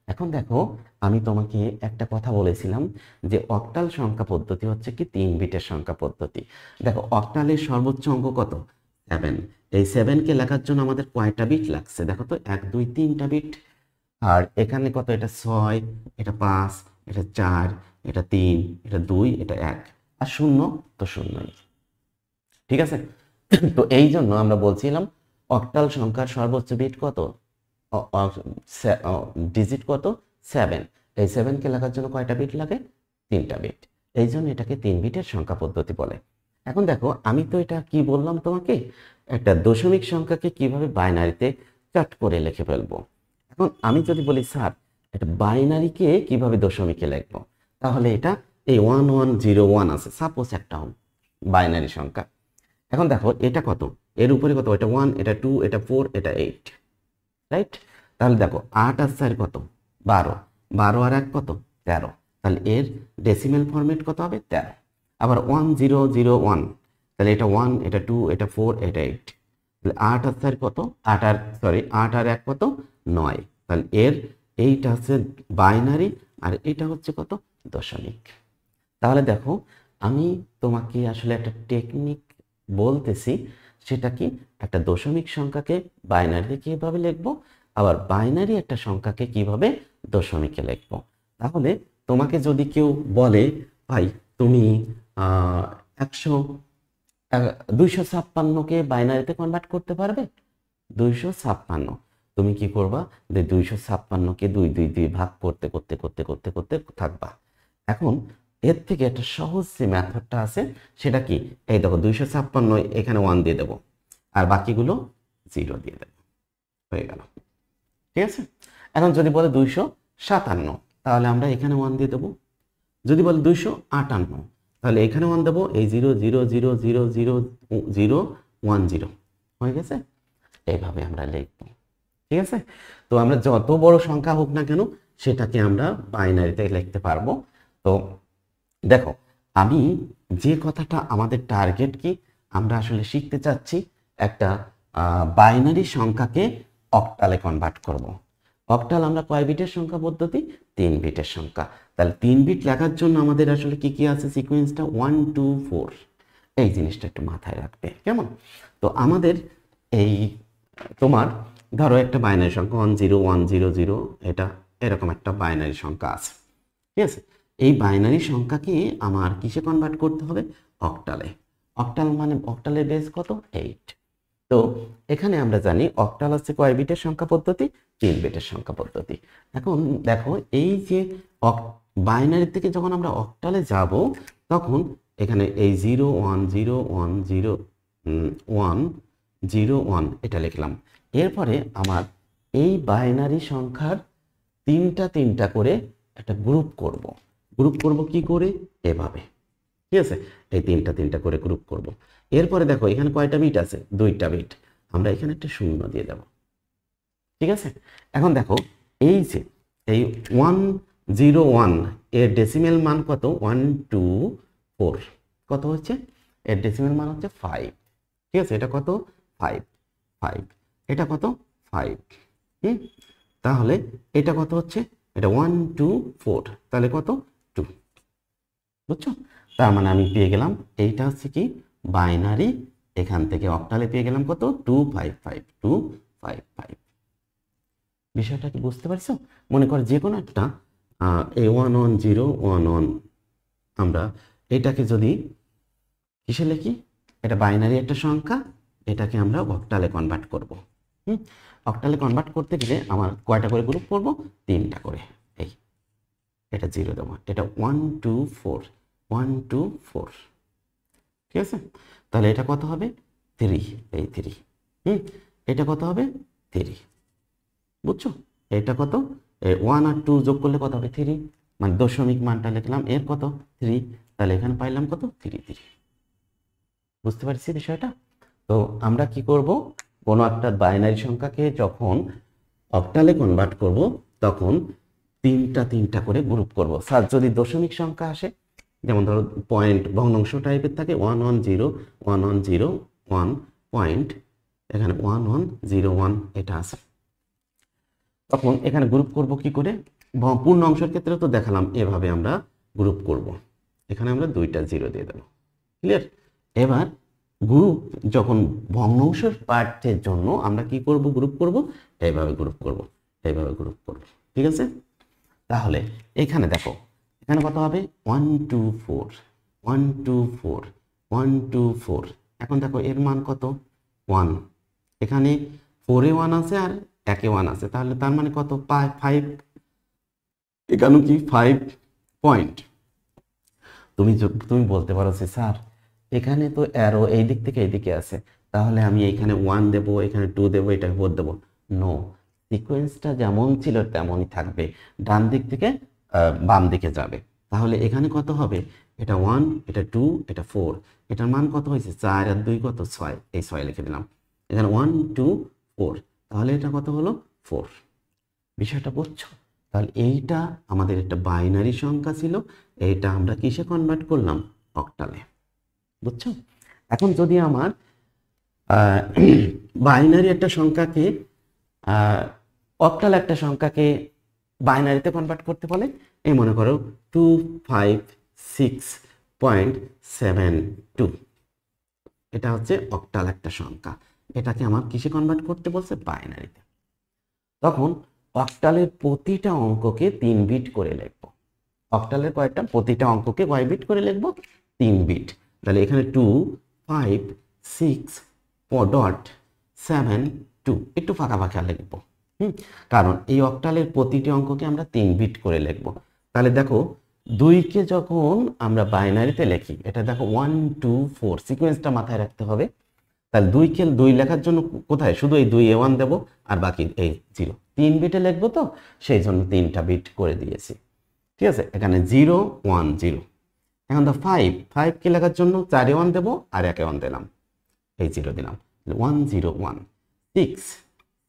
এখন দেখো আমি তোমাকে একটা কথা বলেছিলাম যে অক্টাল সংখ্যা পদ্ধতি হচ্ছে কি 3 বিটের সংখ্যা পদ্ধতি। দেখো অক্টালের সর্বোচ্চ অঙ্ক কত? 7। এই 7কে লেখার জন্য আমাদের কয়টা বিট লাগছে দেখো তো, 1 2 3টা বিট। আর এখানে কত? এটা 6, এটা 5, এটা 4, এটা 3, এটা 2, এটা 1, আর 0 তো 0ই, ঠিক আছে। তো এই জন্য আমরা বলছিলাম অক্টাল সংখ্যার সর্বোচ্চ বিট কত, ডিজিট কত? 7। এই 7কে লেখার জন্য কয়টা বিট লাগে? 3টা বিট। এই জন্য এটাকে 3 বিটের সংখ্যা পদ্ধতি বলে। এখন দেখো আমি তো এটা কি বললাম তোমাকে, একটা দশমিক সংখ্যাকে কিভাবে বাইনারিতে কাট করে লিখে ফেলবো। এখন আমি যদি বলি স্যার এটা বাইনারিকে কিভাবে দশমিকে লিখবো, তাহলে এটা এই 1101 আছে সাপোজ একটা বাইনারি সংখ্যা। এখন দেখো এটা কত, এর উপরে কত? এটা 1, এটা 2, এটা 4, এটা 8, রাইট? তাহলে দেখো 8 আর 4 কত? 12, 12 আর 1 কত? 13। তাহলে এর ডেসিমেল ফরম্যাট কত হবে? 13। আবার 1001, তাহলে এটা 1, এটা 2, এটা 4, এটা 8। তাহলে 8 আর 4 কত? 8 আর 1 কত? 9। তাহলে এর এইটা হচ্ছে বাইনারি আর এটা হচ্ছে কত? দশমিক। তাহলে দেখো আমি তোমাকে আসলে একটা টেকনিক বলতেছি, সেটা কি একটা দশমিক সংখ্যাকে বাইনারিতে কিভাবে লিখবো, আবার বাইনারি একটা সংখ্যাকে কিভাবে দশমিকে লিখবো। তাহলে তোমাকে যদি কেউ বলে ভাই তুমি 256কে বাইনারিতে কনভার্ট করতে পারবে, 256, তুমি কি করবা যে 256কে 2 2 2 ভাগ করতে করতে করতে করতে করতে থাকবা। এখন এর থেকে একটা সহজ যে মেথডটা আছে সেটা কি, এই দেখো 256 এখানে 1 দিয়ে দেবো আর বাকিগুলো 0 দিয়ে দেবো, হয়ে গেল, ঠিক আছে। এখন যদি বলে 257, তাহলে আমরা এখানে 1 দিয়ে দেবো। যদি বলে 258, তাহলে এখানে 1 দেবো, এই 0 0 0 0 0 0 1 0, হয়ে গেছে। এইভাবে আমরা লিখবো, ঠিক আছে। তো আমরা যত বড় সংখ্যা হোক না কেন সেটাকে আমরা বাইনারিতে লিখতে পারবো। তো দেখো আমি যে কথাটা, আমাদের টার্গেট কি, আমরা আসলে শিখতে চাচ্ছি একটা বাইনারি সংখ্যাকে অক্টালে কনভার্ট করব। অক্টাল আমরা কয় বিটের সংখ্যা পদ্ধতি? 3 বিটের সংখ্যা। তাহলে 3 বিট লেখার জন্য আমাদের আসলে কি কি আছে, সিকোয়েন্সটা 1 2 4, এই জিনিসটা একটু মাথায় রাখবে, কেমন? তো আমাদের এই তোমার ধরো একটা বাইনারি সংখ্যা 10100, এটা এরকম একটা বাইনারি সংখ্যা আছে, ঠিক আছে। এই বাইনারি সংখ্যাকে আমার কিসে কনভার্ট করতে হবে? অক্টালে। অক্টাল মানে অক্টালের বেস কত? 8। তো এখানে আমরা জানি অক্টাল হচ্ছে কয় বিটের সংখ্যা পদ্ধতি? 3 বিটের সংখ্যা পদ্ধতি। এখন দেখো এই যে বাইনারি থেকে যখন আমরা অক্টালে যাব তখন এখানে এই 0 1 0 1 0 1 0 1 এটা লিখলাম। এরপরে আমার এই বাইনারি সংখ্যার তিনটা করে একটা গ্রুপ করব। গ্রুপ করব কি করে? এভাবে, ঠিক আছে। এই তিনটা করে গ্রুপ করব। এরপরে দেখো এখানে কয়টা বিট আছে? 2টা বিট। আমরা এখানে একটা 0 দিয়ে দেব, ঠিক আছে। এখন দেখো এই যে এই 101 এর ডেসিমেল মান কত? 1 2 4 কত হচ্ছে? এর ডেসিমেল মান হচ্ছে 5, ঠিক আছে। এটা কত? 5 5। এটা কত? 5। তাহলে এটা কত হচ্ছে? এটা 1 2 4, তাহলে কত? 2, বুঝছো? তার মানে আমি পেয়ে গেলাম এইটা হচ্ছে কি বাইনারি, এখান থেকে অক্টালে পেয়ে গেলাম কত? 255 255। বিষয়টা কি বুঝতে পারছো? মনে কর যে কোনো একটা এই 11011, আমরা এটাকে যদি কিসে লিখি, এটা বাইনারি একটা সংখ্যা, এটাকে আমরা অক্টালে কনভার্ট করব। অক্টালে কনভার্ট করতে গেলে আমার কয়টা করে গ্রুপ করব? 3টা করে। এই এটা 0 দেবো, এটা 1 2 4 1 2 4, ঠিক আছে। তাহলে এটা কত হবে? 3, এই 3। এটা কত হবে? 3, বুঝছো? এটা কত? 1 আর 2 যোগ করলে কত হবে? 3, মানে দশমিক মানটা লিখলাম, এর কত? 3। তাহলে এখানে পাইলাম কত? 3 3। বুঝতে পারছি বিষয়টা? তো আমরা কি করব, কোনো একটা বাইনারি সংখ্যাকে যখন অক্টালে কনভার্ট করব তখন তিনটা করে গ্রুপ করব। স্যার যদি দশমিক সংখ্যা আসে, যেমন ধরো পয়েন্ট ভগ্নাংশ টাইপের থাকে 110 110 1 পয়েন্ট এখানে 1101 এটা আছে। তখন এখানে গ্রুপ করব কি করে, পূর্ণ অংশের ক্ষেত্রে তো দেখালাম এভাবে আমরা গ্রুপ করব, এখানে আমরা 2টা 0 দিয়ে দেব। ক্লিয়ার? এবার গ্রুপ যখন ভগ্নাংশের পার্টের জন্য আমরা কি করব, গ্রুপ করব, এইভাবে গ্রুপ করব, এইভাবে গ্রুপ করব। ঠিক আছে? তাহলে এখানে দেখো এখানে কত হবে 1 2 4 1 2 4 1 2 4। এখন দেখো এর মান কত 1, এখানে 4 এ 1 আছে আর 1 এ 1 আছে, তাহলে তার মানে কত 5, এখানে কি 5 পয়েন্ট। তুমি বলতে পারো যে স্যার এখানে তো অ্যারো এই দিক থেকে এইদিকে আছে, তাহলে আমি এখানে 1 দেব, এখানে 2 দেব, এটা 4 দেব। নো, সিকোয়েন্সটা যেমন ছিল তেমনই থাকবে, ডান দিক থেকে বাম দিকে যাবে। তাহলে এখানে কত হবে, এটা 1, এটা 2, এটা 4, এটার মান কত হয়েছে 4 আর 2 কত 6, এই 6 লিখে দিলাম। এখানে 1 2 4, তাহলে এটা কত হলো 4। বিষয়টা বুঝছো? তাহলে এইটা আমাদের একটা বাইনারি সংখ্যা ছিল, এইটা আমরা কিসে কনভার্ট করলাম, অক্টালে। বুঝছো? এখন যদি আমার বাইনারি একটা সংখ্যাকে অক্টাল একটা সংখ্যাকে বাইনারিতে কনভার্ট করতে বলে, এই মনে করো 256.72, এটা হচ্ছে অক্টাল একটা সংখ্যা, এটাকে আমার কিসে কনভার্ট করতে বলছে, বাইনারিতে। তখন অক্টালের প্রতিটা অঙ্ককে 3 বিট করে লিখবো। অক্টালের কয়টা, প্রতিটা অঙ্ককে কয় বিট করে লিখবো, 3 বিট। তাহলে এখানে 256.72 একটু ফাঁকা ফাঁকা লিখবো, কারণ এই অক্টালের প্রতিটি অঙ্ককে আমরা 3 বিট করে লিখবো। তাহলে দেখো 2কে যখন আমরা বাইনারিতে লিখি, এটা দেখো 1 2 4 সিকোয়েন্সটা মাথায় রাখতে হবে। তাহলে 2কে 2 লেখার জন্য কোথায় শুধু এই 2 এ 1 দেবো আর বাকি এই 0, 3 বিটে লিখবো, তো সেই জন্য 3টা বিট করে দিয়েছি। ঠিক আছে? এখানে 0 1 0। এখন তো 5 কে লেখার জন্য 4 এ 1 দেবো আর 1 এ 1 দিলাম, এই 0 দিলাম, 1 0 1।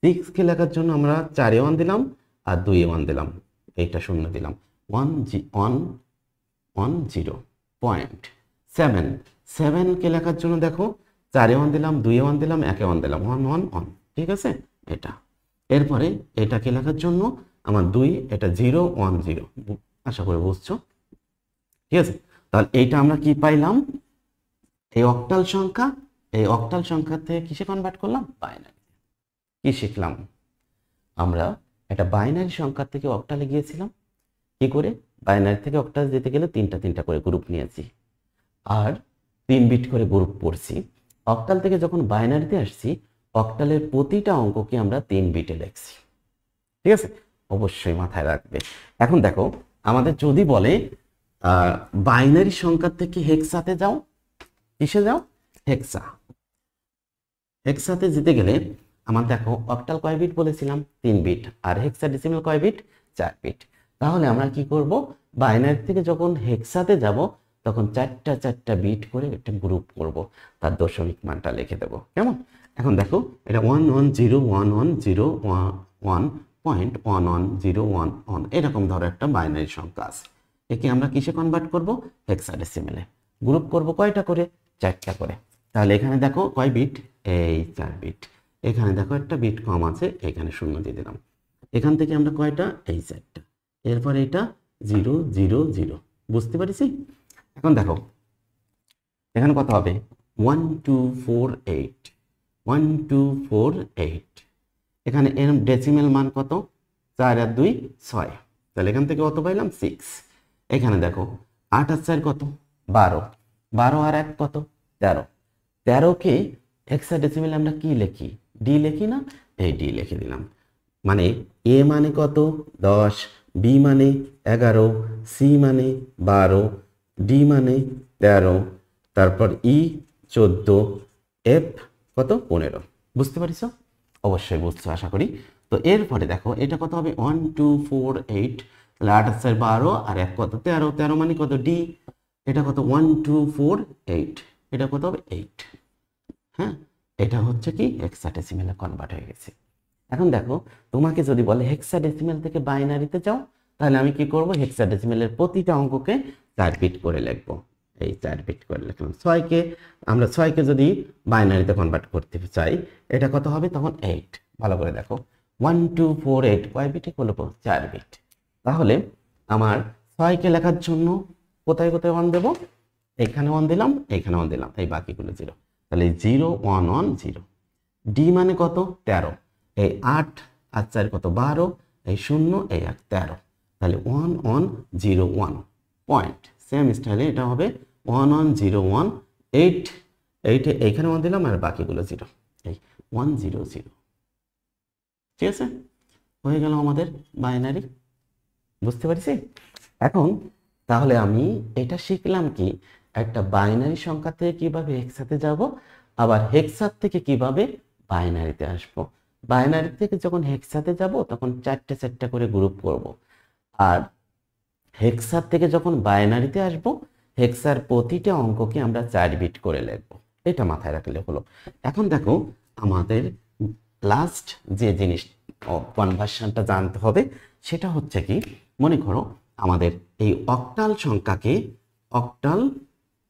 6 কে লেখার জন্য আমরা 4 এ 1 দিলাম আর 2 এ 1 দিলাম, এইটা 0 দিলাম, 1 1 0 পয়েন্ট। 7 কে লেখার জন্য দেখো 4 এ 1 দিলাম, 2 এ 1 দিলাম, 1 এ 1 দিলাম, 1 1 1। ঠিক আছে? এটা এরপরে এটাকে লেখার জন্য আমার 2, এটা 0 1 0। আশা করি বুঝছো। ঠিক আছে? তাহলে এইটা আমরা কি পাইলাম, এই অক্টাল সংখ্যা, এই অক্টাল সংখ্যা থেকে কিসে কনভার্ট করলাম, বাইনারি। কি শিখলাম আমরা, একটা বাইনারি সংখ্যা থেকে অক্টালে গিয়েছিলাম, কি করে, বাইনারি থেকে অক্টালে যেতে গেলে 3টা করে গ্রুপ নিয়েছি আর 3 বিট করে গ্রুপ পড়ছি। অক্টাল থেকে যখন বাইনারিতে আসছি, অক্টালের প্রতিটা অঙ্ককে আমরা 3 বিটে লিখছি। ঠিক আছে? অবশ্যই মাথায় রাখবে। এখন দেখো আমাদের যদি বলে বাইনারি সংখ্যা থেকে হেক্সাতে যাও, কিসে যাও, হেক্সাতে যেতে গেলে আমার দেখো অক্টাল কয় বিট বলেছিলাম, 3 বিট, আর হেক্সাডেসিমাল কয় বিট, 4 বিট। তাহলে আমরা কি করব, বাইনারি থেকে যখন হেক্সাতে যাব তখন 4টা বিট করে একটা গ্রুপ করব, তার দশমিক মানটা লিখে দেব। কেমন? এখন দেখো এটা 1101101.1101 এরকম ধরো একটা বাইনারি সংখ্যা আছে, একে আমরা কিসে কনভার্ট করব, হেক্সাডেসিমালে। গ্রুপ করব কয়টা করে, 4টা করে। তাহলে এখানে দেখো কয় বিট, এই 4 বিট। এখানে দেখো একটা বিট কম আছে, এখানে 0 দিয়ে দিলাম। এখান থেকে আমরা কয়টা, এই 4টা। এরপর এটা 0 0 0। বুঝতে পারছি? এখন দেখো এখানে কত হবে, 1248 1248। এখানে এর ডেসিমেল মান কত, 4 আর 2 6, তাহলে এখান থেকে কত পাইলাম, 6। এখানে দেখো 8 আর 4 কত, 12, 12 আর 1 কত, 13। 13কে হেক্সাডেসিমাল আমরা কি লিখি, ডি লিখি না, এই ডি লিখে দিলাম। মানে এ মানে কত, 10, বি মানে 11, সি মানে 12, ডি মানে 13, তারপর ই 14, এফ কত, 15। বুঝতে পারিস? অবশ্যই বুঝছো আশা করি। তো এরপরে দেখো এটা কত হবে, 1248, তাহলে 8 আর 4 12 আর 1 কত, 13, 13 মানে কত, ডি। এটা কত, 1248, এটা কত হবে, 8। হ্যাঁ, এটা হচ্ছে কি হেক্সাডেসিমালে কনভার্ট হয়ে গেছে। এখন দেখো তোমাকে যদি বলে হেক্সাডেসিমাল থেকে বাইনারিতে যাও, তাহলে আমি কি করব, হেক্সাডেসিমালের প্রতিটা অঙ্ককে 4 বিট করে লিখবো। এই 4 বিট করে লিখলাম। 6কে আমরা 6কে যদি বাইনারিতে কনভার্ট করতে চাই এটা কত হবে তখন 8। ভালো করে দেখো 1 2 4 8 কয় বিটে হলো 4 বিট। তাহলে আমার 6কে লেখার জন্য কোথায় কোথায় 1 দেব, এখানে 1 দিলাম, এখানে 1 দিলাম, এই বাকিগুলো 0। তাহলে 0 1 1 0। ডি মানে কত 13, এই 8 আর 4 কত 12, এই 0 এই 8 13। তাহলে 1 1 0 1 পয়েন্ট। সেম স্টাইলে এটা হবে 1 1 0 1 8 8 এইখানে 1 দিলাম আর বাকিগুলো 0, এই 1 0 0। ঠিক আছে, হয়ে গেল আমাদের বাইনারি। বুঝতে পারছি? এখন তাহলে আমি এটা শিখলাম কি একটা বাইনারি সংখ্যা থেকে কিভাবে হেক্সাতে যাব, আবার হেক্সা থেকে কিভাবে বাইনারিতে আসব। বাইনারি থেকে যখন হেক্সাতে যাব তখন 4টে 4টা করে গ্রুপ করব, আর হেক্সার থেকে যখন বাইনারিতে আসব হেক্সার প্রতিটা অঙ্ককে আমরা 4 বিট করে লিখব। এটা মাথায় রাখলে হলো। এখন দেখো আমাদের লাস্ট যে জিনিস কনভার্সনটা জানতে হবে সেটা হচ্ছে কি, মনে করো আমাদের এই অক্টাল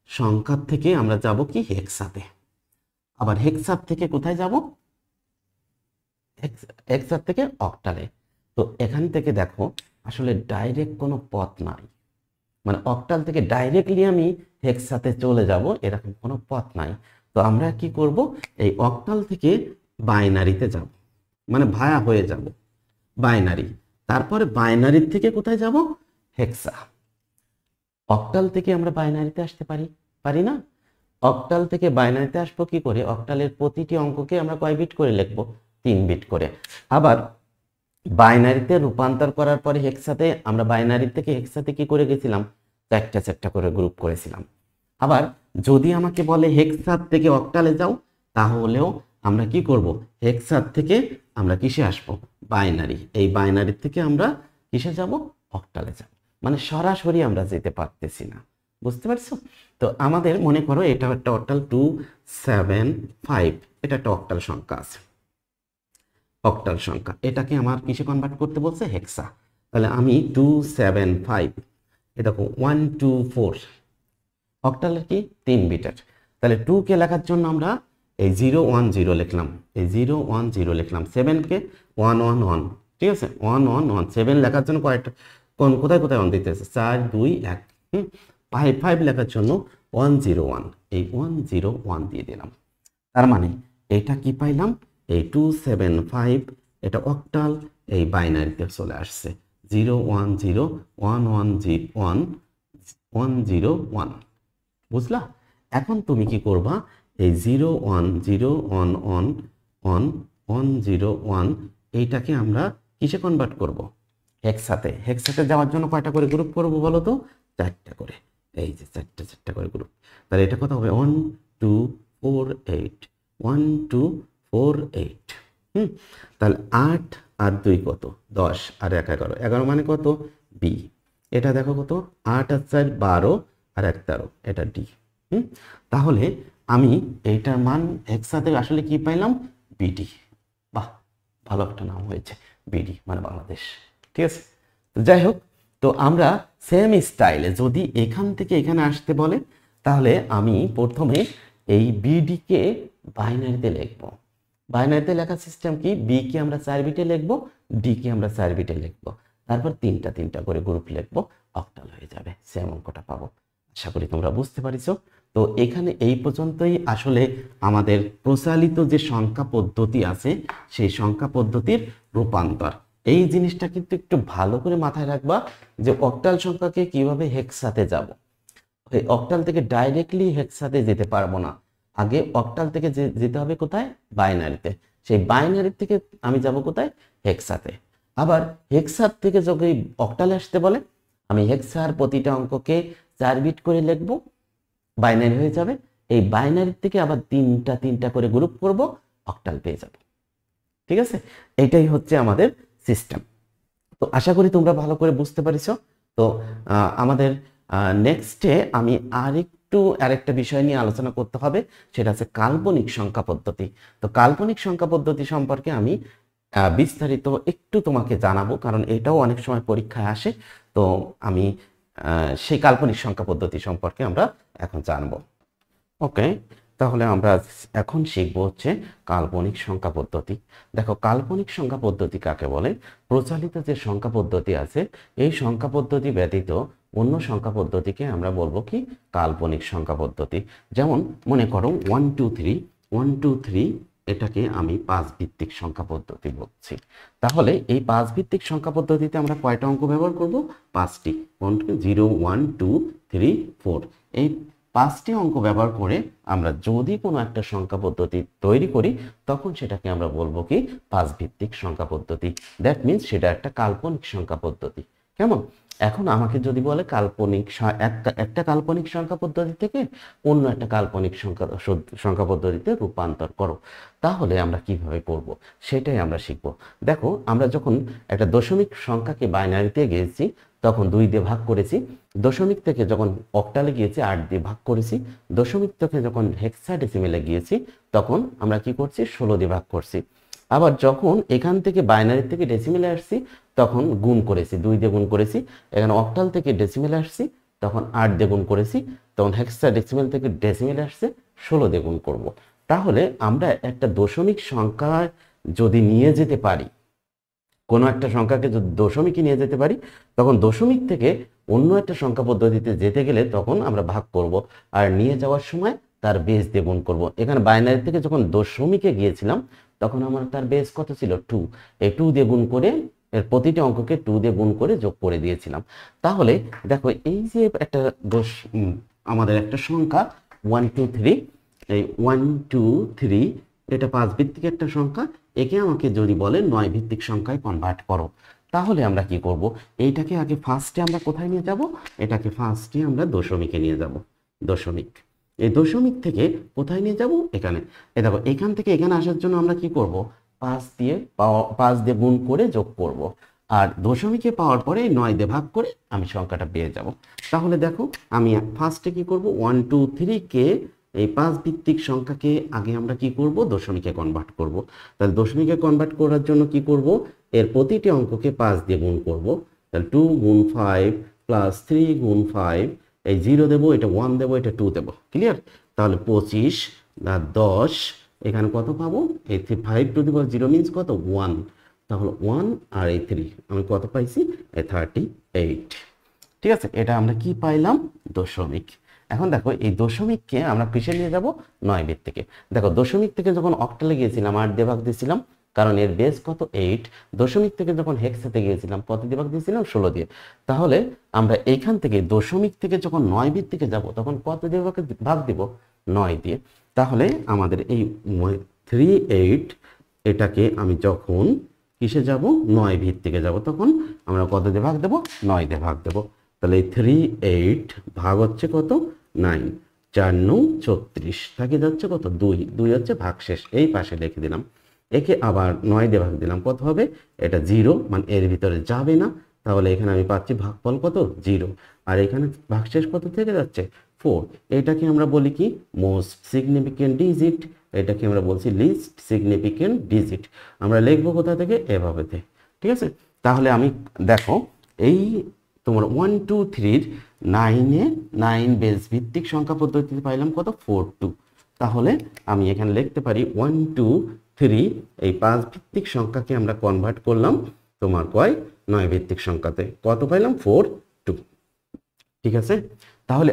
সংখ্যার থেকে আমরা যাব কি হেক্সাতে, আবার হেক্সার থেকে কোথায় যাব, হেক্সার থেকে অক্টালে। তো এখান থেকে দেখো আসলে ডাইরেক্ট কোনো পথ নাই, মানে অক্টাল থেকে ডাইরেক্টলি আমি হেক্সাতে চলে যাব এরকম কোনো পথ নাই। তো আমরা কি করব, এই অক্টাল থেকে বাইনারিতে যাব, মানে ভায়া হয়ে যাব বাইনারি, তারপরে বাইনারির থেকে কোথায় যাব হেক্সা। অক্টাল থেকে আমরা বাইনারিতে আসতে পারি না? অক্টাল থেকে বাইনারিতে আসবো কি করে, অক্টালের প্রতিটি অঙ্ককে আমরা কয় বিট করে লিখবো 3 বিট করে। আবার বাইনারিতে রূপান্তর করার পরে হেক্সাতে আমরা বাইনারি থেকে হেক্সাতে কি করে গেছিলাম 4টা 4টা করে গ্রুপ করেছিলাম। আবার যদি আমাকে বলে হেক্সার থেকে অক্টালে যাও তাহলেও আমরা কি করব, হেক্সার থেকে আমরা কিসে আসবো বাইনারি, এই বাইনারি থেকে আমরা কিসে যাব অক্টালে যাব, মানে সরাসরি আমরা যেতে পারতেছি না। বুঝতে পারছো? তো আমাদের মনে করো এটা একটা অক্টাল 2 7 5, এটা একটা অক্টাল সংখ্যা আছে, অক্টাল সংখ্যা, এটাকে আমার কিসে কনভার্ট করতে বলছে হেক্সা। তাহলে আমি 2 7 5 এ দেখো 1 2 4 অক্টালের কি 3 বিটের। তাহলে 2 কে লেখার জন্য আমরা এই 0 1 0 লিখলাম, এই 0 1 0 লিখলাম, 7 কে 1 1 1, ঠিক আছে 1 1 1। 7 লেখার জন্য কয়টা কোথায় কোথায় 1 দিতে আছে 4 2 1। 5 5 লেখার জন্য 1 0 1, এই 1 0 1 দিয়ে দিলাম। তার মানে এটা কি পাইলাম, এই 2 7 5 এটা অক্টাল, এই বাইনারিতে চলে আসছে 0 1 0 1 1 1 1 0 1। বুঝলা? এখন তুমি কি করবা, এই 0 1 0 1 1 1 1 0 1 এইটাকে আমরা কিসে কনভার্ট করব হেক্সাতে। হেক্সাতে যাওয়ার জন্য কয়টা করে গ্রুপ করব বলো তো, 4টা করে, এই যে 4টা 4টা করে গ্রুপ। তাহলে এটা কত হবে 1 2 4 8 1 2 4 8। তাহলে 8 আর 2 কত 10 আর 1 11, 11 মানে কত বি। এটা দেখো কত 8 আর 4 12 আর 1 13, এটা ডি। তাহলে আমি এইটার মান হেক্সাতে আসলে কি পাইলাম বিডি। বাহ, ভালো একটা নাম হয়েছে বিডি মানে বাংলাদেশ। ঠিক আছে, তো যাই হোক, তো আমরা সেম স্টাইলে যদি এখান থেকে এখানে আসতে বলে তাহলে আমি প্রথমে এই বিডি কে বাইনারিতে লিখব। বাইনারিতে লেখার সিস্টেম কি, বি কে আমরা 4 বিটে লিখব, ডি কে আমরা 4 বিটে লিখব, তারপর 3টা 3টা করে গ্রুপ লিখব, অক্টাল হয়ে যাবে, সেম অঙ্কটা পাবো। আশা করি তোমরা বুঝতে পারিছো। তো এখানে এই পর্যন্তই আসলে আমাদের প্রচলিত যে সংখ্যা পদ্ধতি আছে সেই সংখ্যা পদ্ধতির রূপান্তর। এই জিনিসটা কিন্তু একটু ভালো করে মাথায় রাখবা যে অক্টাল সংখ্যাকে কিভাবে হেক্সাতে যাব। এই অক্টাল থেকে ডাইরেক্টলি হেক্সাতে যেতে পারবো না, আগে অক্টাল থেকে যেতে হবে কোথায় বাইনারিতে, সেই বাইনারি থেকে আমি যাব কোথায় হেক্সাতে। আবার হেক্সার থেকে যদি অক্টালে আসতে বলে আমি হেক্সার প্রতিটা অঙ্ককে 4 বিট করে লিখব, বাইনারি হয়ে যাবে। এই বাইনারি থেকে আবার 3টা 3টা করে গ্রুপ করব, অক্টাল পেয়ে যাব। ঠিক আছে, এইটাই হচ্ছে আমাদের সিস্টেম। তো আশা করি তোমরা ভালো করে বুঝতে পারিছো। তো আমাদের নেক্সটে আমি আরেকটা বিষয় নিয়ে আলোচনা করতে হবে, সেটা হচ্ছে কাল্পনিক সংখ্যা পদ্ধতি। তো কাল্পনিক সংখ্যা পদ্ধতি সম্পর্কে আমি বিস্তারিত একটু তোমাকে জানাবো, কারণ এটাও অনেক সময় পরীক্ষায় আসে। তো আমি সেই কাল্পনিক সংখ্যা পদ্ধতি সম্পর্কে আমরা এখন জানব। ওকে, তাহলে আমরা এখন শিখবো হচ্ছে কাল্পনিক সংখ্যা পদ্ধতি। দেখো, কাল্পনিক সংখ্যা পদ্ধতি কাকে বলে? প্রচলিত যে সংখ্যা পদ্ধতি আছে এই সংখ্যা পদ্ধতি ব্যতীত অন্য সংখ্যা পদ্ধতিকে আমরা বলবো কি? কাল্পনিক সংখ্যা পদ্ধতি। যেমন মনে করো 1 2 3 1 2 3, এটাকে আমি 5 ভিত্তিক সংখ্যা পদ্ধতি বলছি। তাহলে এই 5 ভিত্তিক সংখ্যা পদ্ধতিতে আমরা কয়টা অঙ্ক ব্যবহার করব? 5টি। 0 1 2 3 4, এই 5টি অঙ্ক ব্যবহার করে আমরা যদি কোনো একটা সংখ্যা পদ্ধতি তৈরি করি তখন সেটাকে আমরা বলবো কি? 5 ভিত্তিক সংখ্যা পদ্ধতি। দ্যাট মিন্স সেটা একটা কাল্পনিক সংখ্যা পদ্ধতি। কেমন? এখন আমাকে যদি বলে কাল্পনিক একটা কাল্পনিক সংখ্যা পদ্ধতি থেকে অন্য একটা কাল্পনিক সংখ্যা পদ্ধতিতে রূপান্তর করো, তাহলে আমরা কিভাবে করব সেটাই আমরা শিখব। দেখো, আমরা যখন একটা দশমিক সংখ্যাকে বাইনারিতে গিয়েছি তখন 2 দিয়ে ভাগ করেছি, দশমিক থেকে যখন অক্টালে গিয়েছি 8 দিয়ে ভাগ করেছি, দশমিক থেকে যখন হেক্সাডেসিমেলে গিয়েছি তখন আমরা কি করছি? 16 দিয়ে ভাগ করছি। আবার যখন এখান থেকে বাইনারি থেকে ডেসিমেলে আসছি তখন গুণ করেছি, 2 দিয়ে গুণ করেছি। এখানে অক্টাল থেকে ডেসিমেলে আসছি তখন 8 দিয়ে গুণ করেছি, তখন হেক্সাডেসিমেল থেকে ডেসিমেলে আসছে 16 দিয়ে গুণ করব। তাহলে আমরা একটা দশমিক সংখ্যা যদি নিয়ে যেতে পারি, কোনো একটা সংখ্যাকে যদি দশমিকে নিয়ে যেতে পারি, তখন দশমিক থেকে অন্য একটা সংখ্যা পদ্ধতিতে যেতে গেলে তখন আমরা ভাগ করব, আর নিয়ে যাওয়ার সময় তার বেস দিয়ে গুণ করব। এখানে বাইনারি থেকে যখন দশমিকে গিয়েছিলাম তখন আমার তার বেস কত ছিল? 2। এই 2 দিয়ে গুণ করে এর প্রতিটি অঙ্ককে 2 দিয়ে গুণ করে যোগ করে দিয়েছিলাম। তাহলে দেখো, এই যে একটা আমাদের একটা সংখ্যা 1 2 3, এই 1 2 3 এটা 5 ভিত্তিক একটা সংখ্যা, একে আমাকে যদি বলে 9 ভিত্তিক সংখ্যায় কনভার্ট করো, তাহলে আমরা কি করব? এইটাকে আগে ফার্স্টে আমরা কোথায় নিয়ে যাব? এটাকে ফার্স্টে আমরা দশমিকে নিয়ে যাব। দশমিক, এই দশমিক থেকে কোথায় নিয়ে যাব? এখানে। এই দেখো, এখান থেকে এখানে আসার জন্য আমরা কি করব? 5 দিয়ে গুণ করে যোগ করব, আর দশমিকে পাওয়ার পরে 9 দিয়ে ভাগ করে আমি সংখ্যাটা পেয়ে যাব। তাহলে দেখো, আমি ফার্স্টে কি করব? 1 2 3 কে, এই 5 ভিত্তিক সংখ্যাকে আগে আমরা কি করব? দশমিকে কনভার্ট করব। তাহলে দশমিকে কনভার্ট করার জন্য কি করব? এর প্রতিটি অঙ্ককে 5 দিয়ে গুণ করব। তাহলে 2 গুণ 5 প্লাস 3 গুণ 5, এই 0 দেবো, এটা 1 দেবো, এটা 2 দেবো। ক্লিয়ার? তাহলে 25 আর 10, এখানে কত পাবো? এই 5 টু দি পাওয়ার 0 মিনস কত? 1। তাহলে 1 আর এই 3 আমি কত পাইছি? এই 38। ঠিক আছে, এটা আমরা কি পাইলাম? দশমিক। এখন দেখো, এই দশমিককে আমরা কিসে নিয়ে যাব? 9 ভিত্তিকে। দেখো, দশমিক থেকে যখন অক্টালে গিয়েছিলাম 8 দিয়ে ভাগ দিয়েছিলাম, কারণ এর বেস কত? 8। দশমিক থেকে যখন হেক্সাতে গিয়েছিলাম কত দিয়ে ভাগ দিয়েছিলাম? 16 দিয়ে। তাহলে আমরা এইখান থেকে দশমিক থেকে যখন 9 ভিত্তিকে যাব তখন কত দিয়ে ভাগ দিব? 9 দিয়ে। তাহলে আমাদের এই 38, এটাকে আমি যখন কিসে যাব? 9 ভিত্তিকে যাব, তখন আমরা কত দিয়ে ভাগ দেব? 9 দিয়ে ভাগ দেব। তাহলে এই 38 ভাগ হচ্ছে কত? 9। 4 9 36, থাকি যাচ্ছে কত? 2। 2 হচ্ছে ভাগশেষ, এই পাশে লিখে দিলাম। একে আবার 9 দিয়ে ভাগ দিলাম, কত হবে? এটা 0, মানে এর ভিতরে যাবে না। তাহলে এখানে আমি পাচ্ছি ভাগফল কত? 0। আর এখানে ভাগশেষ কত থেকে যাচ্ছে? 4। এটাকে আমরা বলি কি? Most significant digit. এটাকে আমরা বলছি লিস্ট সিগনিফিকেন্ট ডিজিট। আমরা লিখবো কোথা থেকে? এভাবে। ঠিক আছে, তাহলে আমি দেখো, এই তোমার 1 2 3 9-এ 9 বেস ভিত্তিক সংখ্যা পদ্ধতিতে পাইলাম কত? 4 2। তাহলে আমি এখানে লিখতে পারি 1 2 3, এই 5 ভিত্তিক সংখ্যাকে আমরা কনভার্ট করলাম তোমার 9 ভিত্তিক সংখ্যাতে। কত পাইলাম? 4 2। ঠিক আছে, তাহলে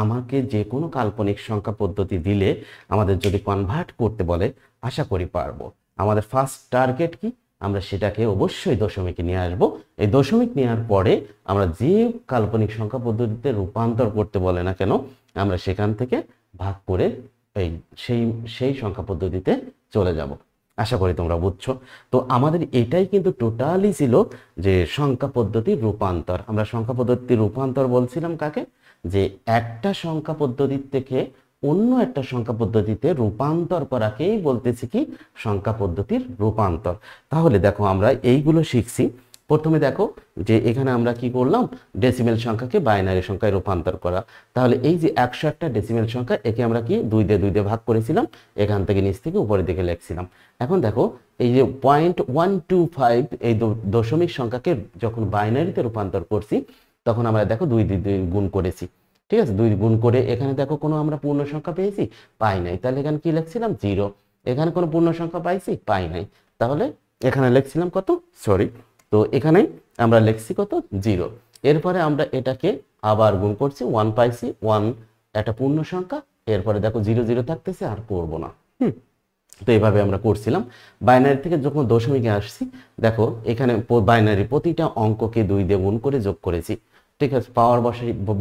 আমাকে যে কোনো কাল্পনিক সংখ্যা পদ্ধতি দিলে আমাদের যদি কনভার্ট করতে বলে আশা করি পারবো। আমাদের ফার্স্ট টার্গেট কি? আমরা সেটাকে অবশ্যই দশমিকে নিয়ে আসবো। এই দশমিক নেওয়ার পরে আমরা যে কাল্পনিক সংখ্যা পদ্ধতিতে রূপান্তর করতে বলে না কেন, আমরা সেখান থেকে ভাগ করে সেই সংখ্যা পদ্ধতিতে চলে যাব। আশা করি তোমরা বুঝছো। তো আমাদের এটাই কিন্তু টোটালি ছিল যে সংখ্যা পদ্ধতির রূপান্তর। আমরা সংখ্যা পদ্ধতির রূপান্তর বলছিলাম কাকে? যে একটা সংখ্যা পদ্ধতির থেকে অন্য একটা সংখ্যা পদ্ধতিতে রূপান্তর করাকেই বলতেছি কি? সংখ্যা পদ্ধতির রূপান্তর। তাহলে দেখো, আমরা এইগুলো শিখছি। প্রথমে দেখো যে এখানে আমরা কি করলাম? ডেসিমেল সংখ্যাকে বাইনারি সংখ্যায় রূপান্তর করা। তাহলে এই যে 101টা ডেসিমেল সংখ্যা, একে আমরা কি 2 দিয়ে ভাগ করেছিলাম, এখান থেকে নিচ থেকে উপরের দিকে লিখছিলাম। এখন দেখো, এই যে 0.125 এই দশমিক সংখ্যাকে যখন বাইনারিতে রূপান্তর করছি তখন আমরা দেখো 2 দিয়ে 2 গুণ করেছি, ঠিক আছে। 2 গুণ করে এখানে দেখো কোনো আমরা পূর্ণ সংখ্যা পেয়েছি, পাই নাই, তাহলে এখানে কি লিখছিলাম 0। এখানে কোনো পূর্ণ সংখ্যা পাইছি, পাই নাই, তাহলে এখানে লিখছিলাম কত, সরি, তো এখানে আমরা লিখছি কত 0। এরপরে আমরা এটাকে আবার গুণ করছি, 1 পাইছি, 1 একটা পূর্ণ সংখ্যা, এরপরে দেখো 0 0 থাকতেছে, আর করব না। তো এইভাবে আমরা করছিলাম। বাইনারি থেকে যখন দশমিকে আসছি, দেখো এখানে বাইনারি প্রতিটা অঙ্ককে 2 দিয়ে গুণ করে যোগ করেছি, ঠিক আছে, পাওয়ার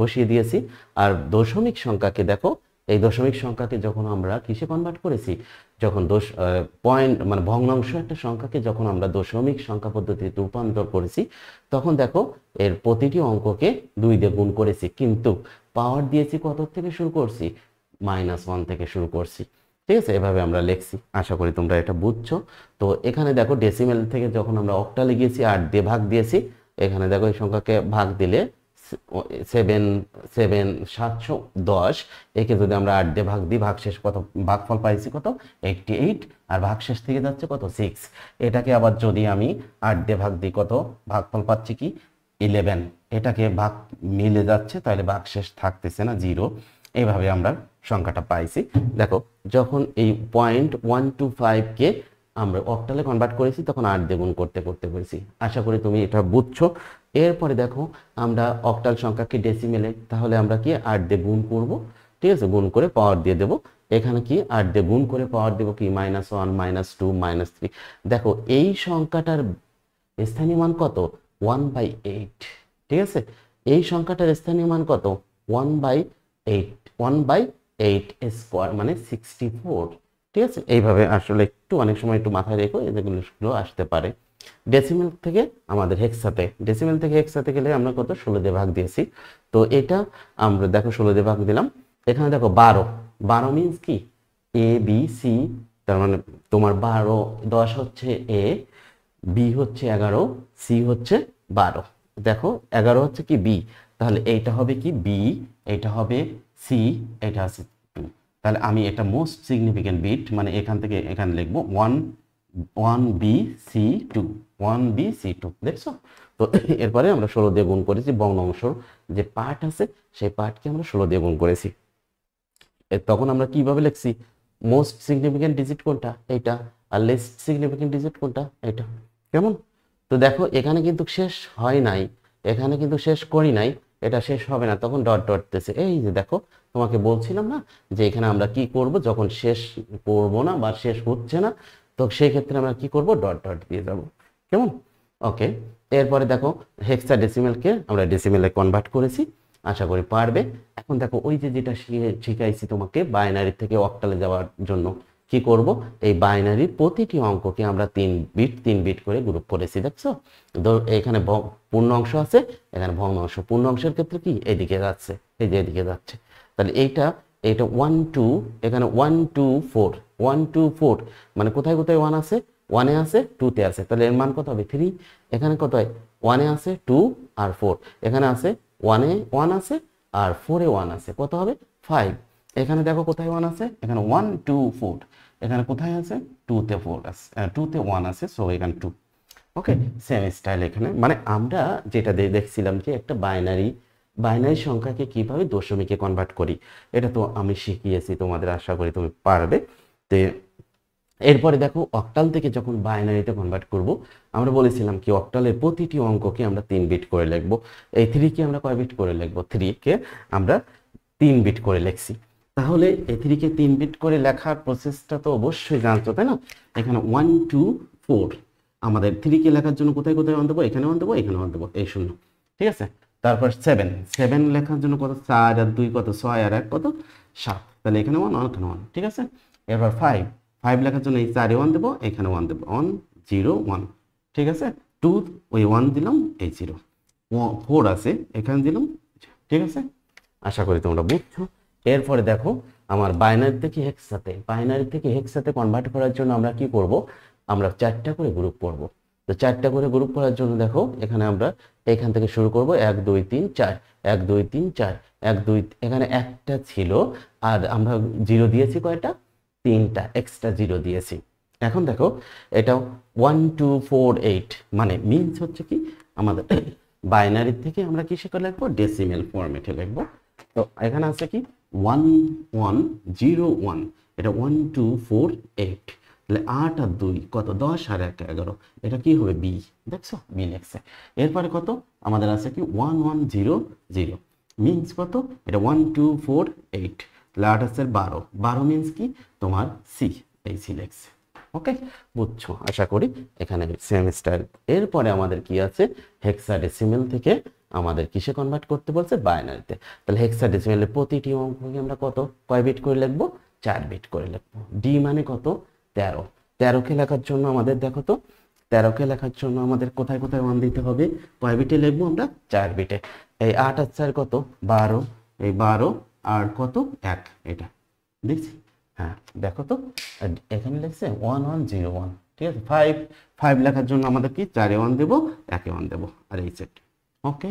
বসিয়ে দিয়েছি। আর দশমিক সংখ্যাকে দেখো, এই দশমিক সংখ্যাকে যখন আমরা কিসে কনভার্ট করেছি, যখন পয়েন্ট মানে ভগ্নাংশ একটা সংখ্যাকে যখন আমরা দশমিক সংখ্যা পদ্ধতিতে রূপান্তর করেছি, তখন দেখো এর প্রতিটি অঙ্ককে 2 দিয়ে গুণ করেছি, কিন্তু পাওয়ার দিয়েছি কত থেকে শুরু করছি, -1 থেকে শুরু করছি, ঠিক আছে। এভাবে আমরা লিখছি, আশা করি তোমরা এটা বুঝছো। তো এখানে দেখো ডেসিমেল থেকে যখন আমরা অক্টালে গিয়েছি 8 দিয়ে ভাগ দিয়েছি, এখানে দেখো এই সংখ্যাকে ভাগ দিলে 710, একে যদি আমরা 8 দিয়ে ভাগ দিই, ভাগশেষ কত, ভাগফল পাইছি কত 88, আর ভাগশেষ থেকে যাচ্ছে কত 6। এটাকে আবার যদি আমি 8 দিয়ে ভাগ দিই, কত ভাগফল পাচ্ছি কি 11, এটাকে ভাগ মিলে যাচ্ছে, তাহলে ভাগশেষ থাকতেছে না 0। এইভাবে আমরা সংখ্যাটা পাইছি। দেখো যখন এই 0.125 কে আমরা অক্টালে কনভার্ট করেছি, তখন 8 দিয়ে গুণ করতে করতে করেছি। আশা করি তুমি এটা বুঝছো। এরপরে দেখো আমরা অক্টাল সংখ্যাকে ডেসিমেলে, তাহলে আমরা কি 8 দিয়ে গুণ করব, ঠিক আছে, গুণ করে পাওয়ার দিয়ে দেব। এখানে কি 8 দিয়ে গুণ করে পাওয়ার দেব কি -1 -2 -3। দেখো এই সংখ্যাটার স্থানীয় মান কত 1/8, ঠিক আছে। এই সংখ্যাটার স্থানীয় মান কত 1/8, 1/8 স্কোয়ার মানে 64, ঠিক আছে। এইভাবে আসলে একটু অনেক সময় একটু মাথায় রেখো, এগুলো আসতে পারে। ডেসিমেল থেকে আমাদের হেক্সাতে, ডেসিমেল থেকে হেক্সাতে গেলে আমরা কত 16 দিয়ে ভাগ দিয়েছি। তো এটা আমরা দেখো 16 দিয়ে ভাগ দিলাম। এখানে দেখো 12 মিন্স কি এ বি সি, তার মানে তোমার 12 10 হচ্ছে এ, বি হচ্ছে 11, সি হচ্ছে 12। দেখো 11 হচ্ছে কি বি, তাহলে এইটা হবে কি বি, এটা হবে সি, এটা আছে 2। তাহলে আমি এটা মোস্ট সিগনিফিকেন্ট বিট, মানে এখান থেকে এখানে লিখবো 1BC2, 1BC2, দেখছো। তো এরপরে আমরা 16 দিয়ে গুণ করেছি, ভগ্নাংশর যে পার্ট আছে সেই পার্টকে আমরা 16 দিয়ে গুণ করেছি। তখন আমরা কিভাবে লিখছি, মোস্ট সিগনিফিকেন্ট ডিজিট কোনটা, এইটা, আর লিস্ট সিগনিফিকেন্ট ডিজিট কোনটা, এটা, কেমন। তো দেখো এখানে কিন্তু শেষ হয় নাই, এখানে কিন্তু শেষ করি নাই, এটা শেষ হবে না, তখন ডট ডট দিতেছে। এই যে দেখো তোমাকে বলছিলাম না যে এখানে আমরা কি করব, যখন শেষ করব না বা শেষ হচ্ছে না, তো সেই ক্ষেত্রে আমরা কি করব, ডট ডট দিয়ে যাব, কেমন। ওকে, এরপরে দেখো হেক্সাডেসিমেলকে আমরা ডেসিমেলে কনভার্ট করেছি, আশা করি পারবে। এখন দেখো ওই যে যেটা শিখাইছি তোমাকে বাইনারি থেকে অক্টালে যাওয়ার জন্য কি করব, এই বাইনারির প্রতিটি অঙ্ককে আমরা 3 বিট করে গ্রুপ করেছি, দেখছো। এখানে পূর্ণ অংশ আছে, এখানে ভগ্নাংশ। পূর্ণ অংশের ক্ষেত্রে কি এদিকে যাচ্ছে, এই যে এদিকে যাচ্ছে, তাহলে এইটা 1 2, এখানে 1 2 4, 1 2 4, মানে কোথায় কোথায় 1 আছে, 1 এ আছে, 2 তে আছে, তাহলে এর মান কত হবে 3। এখানে কত হয় 1 এ আছে 2 আর 4, এখানে আছে 1 এ 1 আছে আর 4 এ 1 আছে, কত হবে 5। এখানে দেখো কোথায় 1 আছে, এখানে 1 2 4, এখানে কোথায় আছে 2 তে 4 আছে, 2 তে 1 আছে, সো এখানে 2। ওকে, সেম স্টাইল এখানে, মানে আমরা যেটা দেখছিলাম যে একটা বাইনারি সংখ্যাকে কিভাবে দশমিকে কনভার্ট করি, এটা তো আমি শিখিয়েছি তোমাদের, আশা করি তুমি পারবে। তে এরপরে দেখো অক্টাল থেকে যখন বাইনারিতে কনভার্ট করব, আমরা বলেছিলাম কি অক্টালের প্রতিটি অঙ্ককে আমরা 3 বিট করে লিখব। এই 3 কে আমরা কয় বিট করে লিখব, 3 কে আমরা 3 বিট করে লিখছি। তাহলে এই 3 কে 3 বিট করে লেখার প্রসেসটা তো অবশ্যই জানতো, তাই না। এখানে 1 2 4, আমাদের 3 কে লেখার জন্য কোথায় কোথায় 1 দেবো, এখানে 1 দেবো, এখানে 1 দেবো, এই 0, ঠিক আছে। তারপর 7 লেখার জন্য কত, 4 আর 2 কত, 6 আর 1 কত, 7, তাহলে এখানে 1 এখানে 1, ঠিক আছে। এবার 5 লেখার জন্য এই 4 এ 1 দেবো, এখানে 1 দেবো, 1 0 1, ঠিক আছে। 2 ওই 1 দিলাম, এই 0, 4 আছে এখানে দিলাম, ঠিক আছে। আশা করি তোমরা বুঝছো। এরপরে দেখো আমার বাইনারি থেকে হেক্সাতে কনভার্ট করার জন্য আমরা কি করব, আমরা 4টা করে গ্রুপ করব। তো 4টা করে গ্রুপ করার জন্য দেখো এখানে আমরা এখান থেকে শুরু করব, 1 2 3 4, 1 2 3 4, 1 2, এখানে একটা ছিল, আর আমরা 0 দিয়েছি কয়টা, 3টা এক্সট্রা 0 দিয়েছি। এখন দেখো এটাও 1 2 4 8, মানে মিনস হচ্ছে কি আমাদের বাইনারি থেকে আমরা কিসে করে লিখবো, ডেসিমেল ফরম্যাটে লিখবো। তো এখানে আছে কি 1101, এটা 1248, তাহলে 8 আর 2 কত, 10 আর 1 11, এটা কি হবে বি, দেখছো বি লেখছে। এরপরে কত আমাদের আছে কি 1100, মিনস কত, এটা 1248, তাহলে 8 আছে 12, 12 মিনস কি তোমার সি, এই সি লেখছে। ওকে, বুঝছো আশা করি এখানে সেমিস্টার। এরপরে আমাদের কি আছে, হেক্সাডেসিমেল থেকে আমাদের কিসে কনভার্ট করতে বলছে, বাইনারিতে। তাহলে হেক্সাডেসিমেলের প্রতিটি অঙ্ককে আমরা কত, কয় বিট করে লিখবো, 4 বিট করে লিখবো। ডি মানে কত, 13। 13কে লেখার জন্য আমাদের দেখো তো, 13কে লেখার জন্য আমাদের কোথায় কোথায় ওয়ান দিতে হবে, কয় বিটে লিখবো আমরা, 4 বিটে। এই 8 আর 4 কত, 12, এই 12 আর কত 1, এটা দেখছি, হ্যাঁ দেখো তো এখানে লিখছে 1101, ঠিক আছে। 5 লেখার জন্য আমাদের কি 4-এ 1 দেবো, 1-এ 1 দেবো, আর এই সেট। ওকে,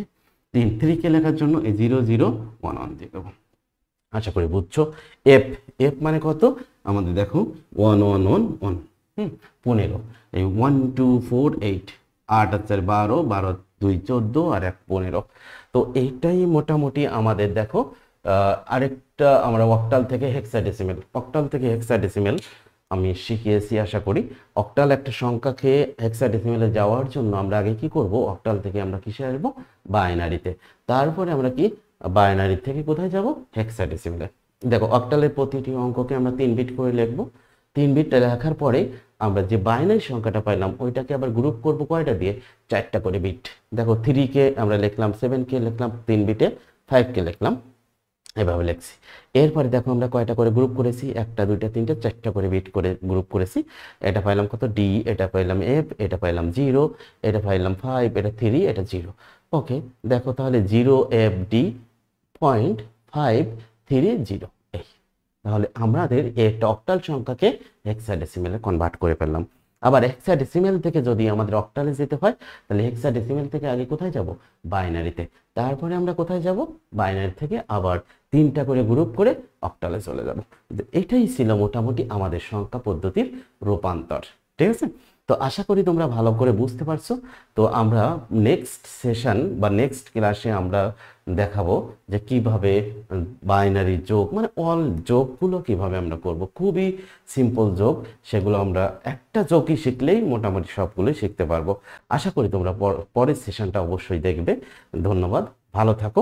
3কে লেখার জন্য এই 0011 দিয়ে দেবো। আশা করি বুঝছো। এফ মানে কত আমাদের দেখো 1111, 15, এই 1248, 8 আর 4 12, 12 2 14 আর 1 15। তো এইটাই মোটামুটি আমাদের দেখো। আরেকটা আমরা অক্টাল থেকে হেক্সাডেসিমেল আমি শিখিয়েছি আশা করি। অক্টাল একটা সংখ্যাকে হেক্সাডেসিমেলে যাওয়ার জন্য আমরা আগে কি করব, অক্টাল থেকে আমরা কিসে আসবো, বাইনারিতে। তারপরে আমরা কি বাইনারি থেকে কোথায় যাব, হেক্সাডেসিমেলে। দেখো অক্টালের প্রতিটি অঙ্ককে আমরা 3 বিট করে লিখবো। 3 বিট লেখার পরে আমরা যে বাইনারি সংখ্যাটা পাইলাম ওইটাকে আবার গ্রুপ করব কয়টা দিয়ে, 4টা করে বিট। দেখো 3কে আমরা লিখলাম, 7কে লিখলাম 3 বিটে, 5কে লিখলাম, এভাবে লিখছি। এরপরে দেখো আমরা কয়টা করে গ্রুপ করেছি, 1টা 2টা 3টা 4টা করে বিট করে গ্রুপ করেছি। এটা পাইলাম কত, ডি, এটা পাইলাম এফ, এটা পাইলাম 0, এটা পাইলাম 5, এটা 3, এটা 0। ওকে, দেখো তাহলে 0FD.530, এই তাহলে আমাদের একটা অক্টাল সংখ্যাকে হেক্সাডেসিমেলে কনভার্ট করে ফেললাম। আবার হেক্সাডেসিমেল থেকে যদি আমাদের অক্টালে যেতে হয়, তাহলে হেক্সাডেসিমেল থেকে আগে কোথায় যাব, বাইনারিতে। তারপরে আমরা কোথায় যাব, বাইনারি থেকে আবার 3টা করে গ্রুপ করে অক্টালে চলে যাব। এটাই ছিল মোটামুটি আমাদের সংখ্যা পদ্ধতির রূপান্তর, ঠিক আছে। তো আশা করি তোমরা ভালো করে বুঝতে পারছো। তো আমরা নেক্সট সেশন বা নেক্সট ক্লাসে আমরা দেখাবো যে কিভাবে বাইনারি যোগ মানে অল যোগগুলো কিভাবে আমরা করব। খুবই সিম্পল যোগ, সেগুলো আমরা একটা যোগই শিখলেই মোটামুটি সবগুলোই শিখতে পারবো। আশা করি তোমরা পরের সেশনটা অবশ্যই দেখবে। ধন্যবাদ, ভালো থাকো।